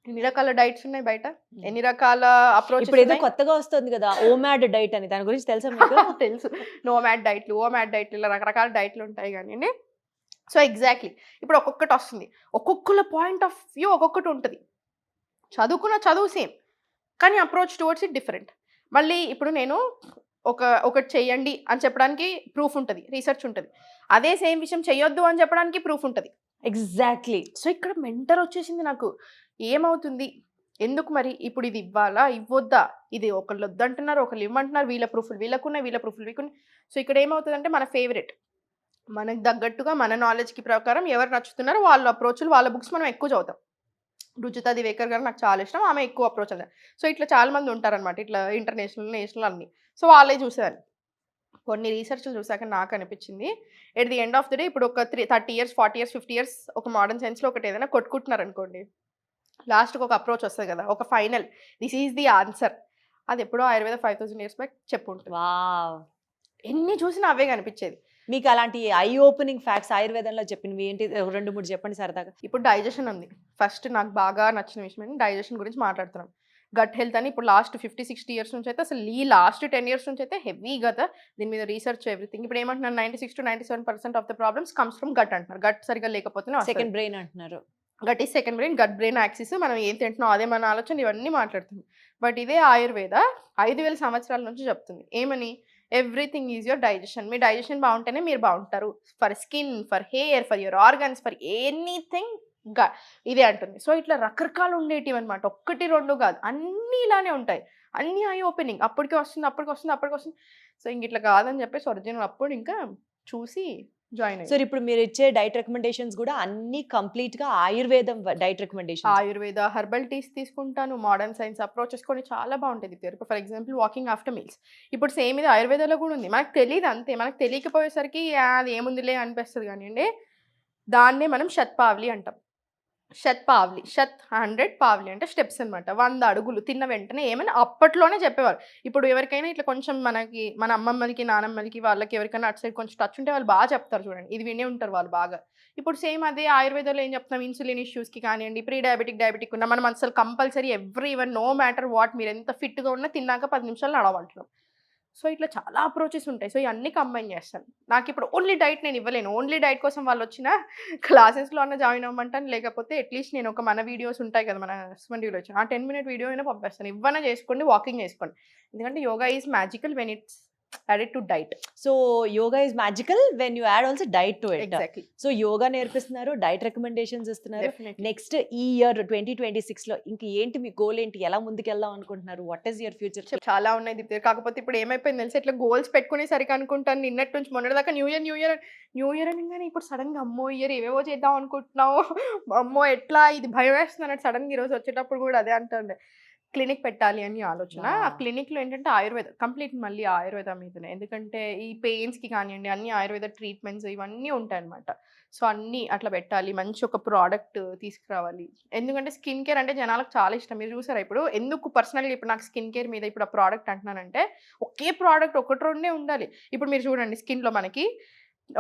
[SPEAKER 2] ఎన్ని రకాల డైట్స్ ఉన్నాయి బయట, ఎన్ని రకాల అప్రోచ్.
[SPEAKER 1] ఇప్పుడు ఏదో కొత్తగా వస్తుంది కదా ఓమాడ్ డైట్ అని, దాని గురించి తెలుసా మీకు?
[SPEAKER 2] తెలుసు. నోమాడ్ డైట్లు, ఓమాడ్ డైట్లు, ఇలా రకరకాల డైట్లు ఉంటాయి కానీ. సో ఎగ్జాక్ట్లీ ఇప్పుడు ఒక్కొక్కటి వస్తుంది, ఒక్కొక్కల పాయింట్ ఆఫ్ వ్యూ ఒక్కొక్కటి ఉంటుంది. చదువుకున్న చదువు సేమ్, కానీ అప్రోచ్ టువర్డ్స్ ఇట్ డిఫరెంట్. మళ్ళీ ఇప్పుడు నేను ఒకటి చెయ్యండి అని చెప్పడానికి ప్రూఫ్ ఉంటుంది, రీసెర్చ్ ఉంటుంది. అదే సేమ్ విషయం చెయ్యొద్దు అని చెప్పడానికి ప్రూఫ్ ఉంటుంది.
[SPEAKER 1] ఎగ్జాక్ట్లీ.
[SPEAKER 2] సో ఇక్కడ మెంటర్ వచ్చేసింది నాకు. ఏమవుతుంది, ఎందుకు మరి ఇప్పుడు ఇది ఇవ్వాలా ఇవ్వొద్దా, ఇది ఒకళ్ళు వద్దంటున్నారు, ఒకళ్ళు ఇవ్వమంటున్నారు, వీళ్ళ ప్రూఫ్లు వీళ్ళకున్నాయి, వీళ్ళ ప్రూఫ్లు వీళ్ళకున్నాయి. సో ఇక్కడ ఏమవుతుందంటే మన ఫేవరెట్, మనకు తగ్గట్టుగా మన నాలెడ్జ్కి ప్రకారం ఎవరు నచ్చుతున్నారో వాళ్ళ అప్రోచ్లు, వాళ్ళ బుక్స్ మనం ఎక్కువ చదువుతాం. రుచితా దివేకర్ గారు నాకు చాలా ఇష్టం, ఆమె ఎక్కువ అప్రోచ్ అవుతారు. సో ఇట్లా చాలా మంది ఉంటారనమాట, ఇట్లా ఇంటర్నేషనల్ నేషనల్ అన్ని. సో వాళ్ళే చూసేదాన్ని. కొన్ని రీసెర్చ్లు చూసాక నాకు అనిపించింది, at the end of the day ఇప్పుడు ఒక 30 years 40 years 50 years ఒక మోడర్న్ సైన్స్లో ఒకటి ఏదైనా కొట్టుకుంటున్నారు అనుకోండి, లాస్ట్కి ఒక అప్రోచ్ వస్తుంది కదా, ఒక final, this is the answer. అది ఎప్పుడో ఆయుర్వేద 5000 years బ్యాక్ చెప్పుంటుంది.
[SPEAKER 1] వావ్.
[SPEAKER 2] ఎన్ని చూసినా అవే కనిపించేది.
[SPEAKER 1] మీకు అలాంటి ఐ ఓపెనింగ్ ఫ్యాక్ట్స్ ఆయుర్వేదంలో చెప్పినవి ఏంటి, 2-3 చెప్పండి సరదాగా.
[SPEAKER 2] ఇప్పుడు డైజెషన్ ఉంది. ఫస్ట్ నాకు బాగా నచ్చిన విషయం ఏంటి, డైజెషన్ గురించి మాట్లాడుతున్నాం. గట్ హెల్త్ అని ఇప్పుడు లాస్ట్ 50-60 years నుంచి అయితే, అసలు ఈ లాస్ట్ 10 years నుంచి అయితే హెవీ కదా దీని మీద రీసెర్చ్ ఎవ్రీథింగ్. ఇప్పుడు ఏమంటున్నారు, 96-97% of the problems comes from gut అంటున్నారు. గట్ సరిగా లేకపోతే
[SPEAKER 1] సెకండ్ బ్రెయిన్ అంటున్నారు.
[SPEAKER 2] Gut is second brain, gut brain axis, మనం ఏం తింటున్నాం అదే మన ఆలోచన, ఇవన్నీ మాట్లాడుతుంది. బట్ ఇదే ఆయుర్వేద 5000 సంవత్సరాల నుంచి చెప్తుంది ఏమని, everything is your digestion. Me digestion బాగుంటేనే మీరు బాగుంటారు. For skin, for hair, for your organs, for anything ఇదే అంటుంది. సో ఇట్లా రకరకాలు ఉండేటివి అనమాట, 1-2 కాదు, అన్నీ ఇలానే ఉంటాయి. అన్నీ ఐ ఓపెనింగ్. అప్పటికి వస్తుంది. సో ఇంక ఇట్లా కాదని చెప్పేసి ఒరిజినల్ అప్పుడు ఇంకా చూసి జాయిన్ అయ్యి.
[SPEAKER 1] సో ఇప్పుడు మీరు ఇచ్చే డైట్ రికమెండేషన్స్ కూడా అన్ని కంప్లీట్ గా ఆయుర్వేదం diet recommendation.
[SPEAKER 2] Ayurveda herbal teas తీసుకుంటాను, మోడర్న్ సైన్స్ అప్రోచెస్ కొన్ని చాలా బాగుంటుంది. ఇప్పుడు for example walking after meals, ఇప్పుడు సేమ్ ఇది ఆయుర్వేదంలో కూడా ఉంది. మనకు తెలియదు అంతే, మనకు తెలియకపోయేసరికి అది ఏముందిలే అనిపిస్తుంది. కానివ్వండి, దాన్నే మనం శత్పావలి అంటాం. శత్ 100 పావలి అంటే స్టెప్స్ అనమాట, 100 అడుగులు. తిన్న వెంటనే ఏమైనా అప్పట్లోనే చెప్పేవారు. ఇప్పుడు ఎవరికైనా ఇట్లా కొంచెం మనకి మన అమ్మమ్మలకి నానమ్మలకి వాళ్ళకి ఎవరికైనా అటు సైడ్ కొంచెం టచ్ ఉంటే వాళ్ళు బాగా చెప్తారు చూడండి, ఇది వినే ఉంటారు వాళ్ళు బాగా. ఇప్పుడు సేమ్ అదే ఆయుర్వేదంలో ఏం చెప్తాం, ఇన్సులిన్ ఇష్యూస్కి కానివ్వండి, ప్రీ డయాబెటిక్ ఉన్నా మనం అసలు compulsory everyone no matter what, మీరు ఎంత ఫిట్గా ఉన్నా తిన్నాక 10 నిమిషాలు నడవంటున్నాం. సో ఇట్లా చాలా అప్రోచెస్ ఉంటాయి. సో ఇవన్నీ కంబైన్ చేస్తాను. నాకు ఇప్పుడు ఓన్లీ డైట్ నేను ఇవ్వలేను. ఓన్లీ డైట్ కోసం వాళ్ళు వచ్చిన క్లాసెస్లో అన్న జాయిన్ అవ్వమంటాను, లేకపోతే అట్లీస్ట్ నేను ఒక మన వీడియోస్ ఉంటాయి కదా, మన హస్బెండ్ వచ్చి ఆ 10 minute వీడియో అయినా పంపిస్తాను. ఇవ్వనా చేసుకోండి, వాకింగ్ చేసుకోండి. ఎందుకంటే yoga is magical when it's added to diet.
[SPEAKER 1] So yoga is magical when you add also diet to it.
[SPEAKER 2] Exactly.
[SPEAKER 1] So yoga నేర్పిస్తున్నారు, డైట్ రికమెండేషన్స్ ఇస్తున్నారు.
[SPEAKER 2] Definitely.
[SPEAKER 1] నెక్స్ట్ ఈ ఇయర్ 2026 లో ఇంక ఏంటి మీ గోల్ ఏంటి, ఎలా ముందుకు వెళ్దాం అనుకుంటున్నారు, వాట్ ఈస్ యువర్ ఫ్యూచర్?
[SPEAKER 2] చాలా ఉన్నాయి దీప్తి. కాకపోతే ఇప్పుడు ఏమైపోయింది తెలిసి, ఇట్లా గోల్స్ పెట్టుకునేసరికి అనుకుంటాను నిన్నటి నుంచి మొన్నటి దాకా న్యూ ఇయర్ అనగానే ఇప్పుడు సడన్ గా అమ్మో ఇయర్ ఏవేవో చేద్దాం అనుకుంటున్నావు, అమ్మో ఎట్లా ఇది భయం వేస్తుంది అన్నట్టు సడన్ గా ఈరోజు వచ్చేటప్పుడు కూడా అదే అంటుండే, క్లినిక్ పెట్టాలి అని ఆలోచన. ఆ క్లినిక్లో ఏంటంటే ఆయుర్వేద కంప్లీట్ మళ్ళీ ఆయుర్వేద మీదనే, ఎందుకంటే ఈ పెయిన్స్కి కానివ్వండి అన్ని ఆయుర్వేద ట్రీట్మెంట్స్ ఇవన్నీ ఉంటాయన్నమాట. సో అన్నీ అట్లా పెట్టాలి, మంచి ఒక ప్రోడక్ట్ తీసుకురావాలి. ఎందుకంటే స్కిన్ కేర్ అంటే జనాలకు చాలా ఇష్టం. మీరు చూసారా ఇప్పుడు ఎందుకు పర్సనల్గా ఇప్పుడు నాకు స్కిన్ కేర్ మీద ఇప్పుడు ఆ ప్రోడక్ట్ అంటున్నానంటే, ఒకే ప్రోడక్ట్ 1-2 ఉండాలి. ఇప్పుడు మీరు చూడండి స్కిన్లో మనకి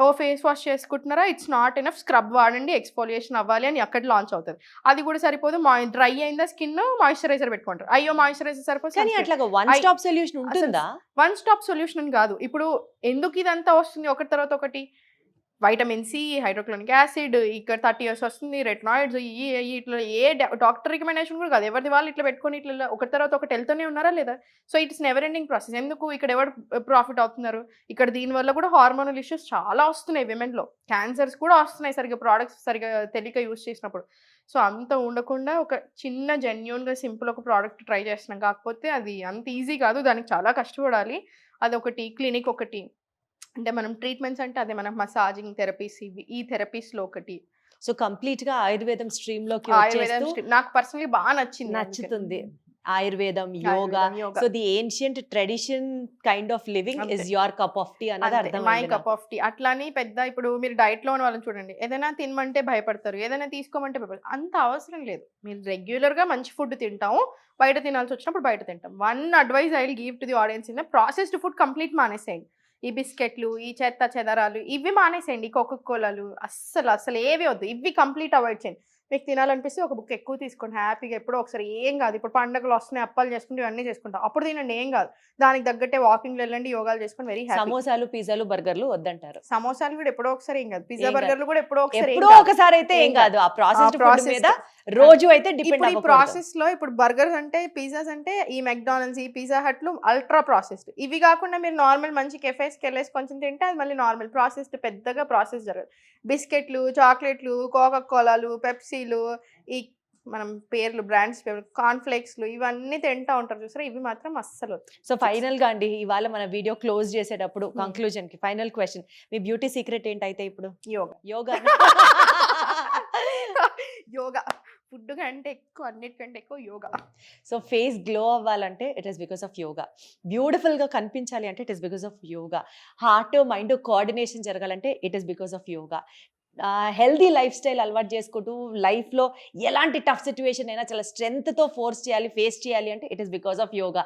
[SPEAKER 2] ఓ ఫేస్ వాష్ చేసుకుంటున్నారా, ఇట్స్ నాట్ ఎనఫ్, స్క్రబ్ వాడండి, ఎక్స్ఫోలియేషన్ అవ్వాలి అని అక్కడ లాంచ్ అవుతుంది. అది కూడా సరిపోదు, డ్రై అయిందా స్కిన్, మాయిశ్చరైజర్ పెట్టుకుంటారు. అయ్యో మాయిశ్చరైజర్ సరిపోదు.
[SPEAKER 1] కానీ అట్లాగా వన్ స్టాప్ సొల్యూషన్ ఉంటుందా?
[SPEAKER 2] వన్ స్టాప్ సొల్యూషన్ అని కాదు. ఇప్పుడు ఎందుకు ఇదంతా వస్తుంది ఒకటి తర్వాత ఒకటి, వైటమిన్ సి, హైడ్రోక్లోనిక్ యాసిడ్, ఇక్కడ 30 years వస్తుంది, రెటినాయిడ్స్, ఇట్లా ఏ డాక్టర్ రికమెండేషన్ కూడా కాదు, ఎవరిది వాళ్ళు ఇట్లా పెట్టుకొని ఇట్లా ఒకటి తర్వాత ఒకటి వెళ్తూనే ఉన్నారా లేదా? So it's never ending process. ఎందుకు ఇక్కడ ఎవరు ప్రాఫిట్ అవుతున్నారు? ఇక్కడ దీనివల్ల కూడా హార్మోనల్ ఇష్యూస్ చాలా వస్తున్నాయి విమెన్లో, క్యాన్సర్స్ కూడా వస్తున్నాయి సరిగ్గా ప్రోడక్ట్స్ సరిగ్గా తెలియక యూజ్ చేసినప్పుడు. సో అంత ఉండకుండా ఒక చిన్న జెన్యూన్గా సింపుల్ ఒక ప్రోడక్ట్ ట్రై చేస్తున్నాం, కాకపోతే అది అంత ఈజీ కాదు, దానికి చాలా కష్టపడాలి. అదొకటి, క్లినిక్ ఒకటి, అంటే మనం ట్రీట్మెంట్స్ అంటే అదే మనం మసాజింగ్ థెరపీస్, ఇవి ఈ థెరపీస్లో ఒకటి.
[SPEAKER 1] సో కంప్లీట్ గా ఆయుర్వేదం స్ట్రీమ్ లోకి
[SPEAKER 2] ఆయుర్వేదం
[SPEAKER 1] వచ్చేస్తూ
[SPEAKER 2] నాకు పర్సనలీ బాగా నచ్చింది,
[SPEAKER 1] నచ్చుతుంది. ఆయుర్వేదం, yoga, so the ancient tradition kind of living is your cup of tea అన్నది
[SPEAKER 2] మై
[SPEAKER 1] అర్థమైంది
[SPEAKER 2] కప్ ఆఫ్ టీ. అట్లాని పెద్ద ఇప్పుడు మీరు డైట్ లో ఉన్న వాళ్ళని చూడండి, ఏదైనా తినమంటే భయపడతారు, ఏదైనా తీసుకోమంటే భయపడతారు. అంత అవసరం లేదు, మీరు రెగ్యులర్ గా మంచి ఫుడ్ తింటాము, బయట తినాల్సి వచ్చినప్పుడు బయట తింటాం. One advice I will give to the audience in processed food complete మానేసేయండి. ఈ బిస్కెట్లు, ఈ చెత్త చెదరాలు ఇవి మానేసేయండి, ఈ కోకోకోలాలు అస్సలు ఏవి వద్దు, ఇవి కంప్లీట్ అవాయిడ్ చేయండి. మీకు తినాలనిపిస్తే ఒక బుక్ ఎక్కువ తీసుకోండి హ్యాపీగా, ఎప్పుడో ఒకసారి, ఏం కాదు. ఇప్పుడు పండుగలు వస్తున్నాయి, అప్పాలు చేసుకుంటే ఇవన్నీ చేసుకుంటాం, అప్పుడు తినండి, ఏం కాదు. దానికి తగ్గట్టే వాకింగ్ వెళ్ళండి, యోగాలు చేసుకుని వెరీ హ్యాపీ.
[SPEAKER 1] సమోసాలు, పిజ్జాలు, బర్గర్లు వద్దంటారు.
[SPEAKER 2] సమోసాలు కూడా ఎప్పుడో ఒకసారి ఏం కాదు, పిజ్జా
[SPEAKER 1] ఏం కాదు.
[SPEAKER 2] బర్గర్లు కూడా ఎప్పుడో ఒకసారి
[SPEAKER 1] ఎప్పుడో ఒకసారి అయితే ఏం కాదు. ఆ ప్రాసెస్ మీద రోజు అయితే డిపెండ్
[SPEAKER 2] ఇప్పుడు ఈ
[SPEAKER 1] అవ్వకూడదు.
[SPEAKER 2] ప్రాసెస్ లో ఇప్పుడు బర్గర్స్ అంటే, పిజ్జాస్ అంటే, ఈ మెక్డానల్డ్స్, ఈ పిజ్జా హట్లు అల్ట్రా ప్రాసెస్డ్. ఇవి కాకుండా మీరు నార్మల్ మంచి కెఫేస్కి వెళ్ళేసి కొంచెం తింటే అది మళ్ళీ నార్మల్. ప్రాసెస్డ్ పెద్దగా ప్రాసెస్ జరగదు. బిస్కెట్లు, చాక్లెట్లు, కోకోకోలాలు, పెప్సీలు, ఈ మనం పేర్లు బ్రాండ్స్ కార్న్ఫ్లేక్స్లు ఇవన్నీ తింటా ఉంటారు చూసారా, ఇవి మాత్రం అస్సలు.
[SPEAKER 1] సో ఫైనల్ గా అండి, ఇవాళ మన వీడియో క్లోజ్ చేసేటప్పుడు కంక్లూజన్ కి ఫైనల్ క్వశ్చన్, మీ బ్యూటీ సీక్రెట్ ఏంటైతే ఇప్పుడు?
[SPEAKER 2] యోగా.
[SPEAKER 1] యోగా.
[SPEAKER 2] యోగా ఫుడ్ కంటే ఎక్కువ, అన్నిటికంటే ఎక్కువ యోగా.
[SPEAKER 1] సో ఫేస్ గ్లో అవ్వాలంటే it is because of yoga. బ్యూటిఫుల్గా కనిపించాలి అంటే it is because of yoga. Heart mind coordination జరగాలంటే it is because of yoga. Healthy life style అలవాటు చేసుకుంటూ లైఫ్లో ఎలాంటి టఫ్ సిచ్యువేషన్ అయినా చాలా స్ట్రెంగ్త్తో ఫేస్ చేయాలి అంటే it is because of yoga.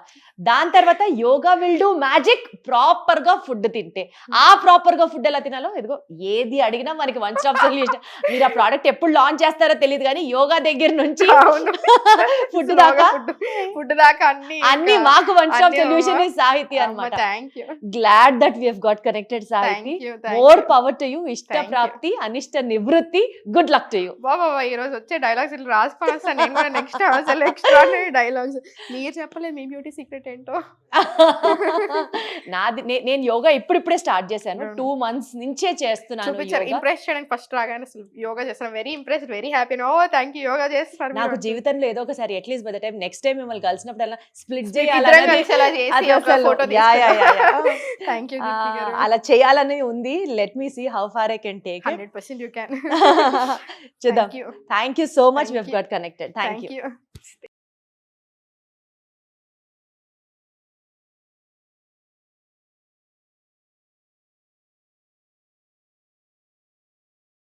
[SPEAKER 1] దాని తర్వాత యోగా విల్ డూ మ్యాజిక్ ప్రాపర్గా ఫుడ్ తింటే. ఆ ప్రాపర్గా ఫుడ్ ఎలా తినాలో ఇదిగో ఏది అడిగినా మనకి వన్ స్టాప్ సొల్యూషన్. మీరు ఆ ప్రోడక్ట్ ఎప్పుడు లాంచ్ చేస్తారో తెలియదు కానీ యోగా దగ్గర నుంచి ఫుడ్ దాకా అన్ని మాకు వన్ స్టాప్ సొల్యూషన్ సాహితీ అన్నమాట. Glad that we have got connected Sahithi. More power to you. ఇష్ట ప్రాప్తి, అనిష్ట నివృత్తి. Good luck to you.
[SPEAKER 2] బాబా ఈ రోజు వచ్చే డైలాగ్స్ ఇట్లా రాసుకొని వస్తాను నేను కూడా నెక్స్ట్ అసలు ఎక్స్ట్రాడినరీ డైలాగ్స్. మీరు చెప్పలేదు మీ బ్యూటీ సీక్రెట్ ఏంటో.
[SPEAKER 1] నాది నేను యోగా ఇప్పుడిప్పుడే స్టార్ట్ చేశాను. 2 months నుంచే చేస్తున్నాను.
[SPEAKER 2] ఇంప్రెస్ చేయడానికి ఫస్ట్ రాగానే అసలు యోగా చేస్తాను. Very impressed, very happy. Oh thank you, yoga చేస్తున్నారు.
[SPEAKER 1] నాకు జీవితంలో ఏదో ఒకసారి at least by the time next time మిమ్మల్ని కలిసినప్పుడు అలా స్ప్లిట్ అలా చేయాలని ఉంది. Let me see how far I can take.
[SPEAKER 2] 100% you can.
[SPEAKER 1] చూద్దాం. Thank you so much. We have got connected. Thank you.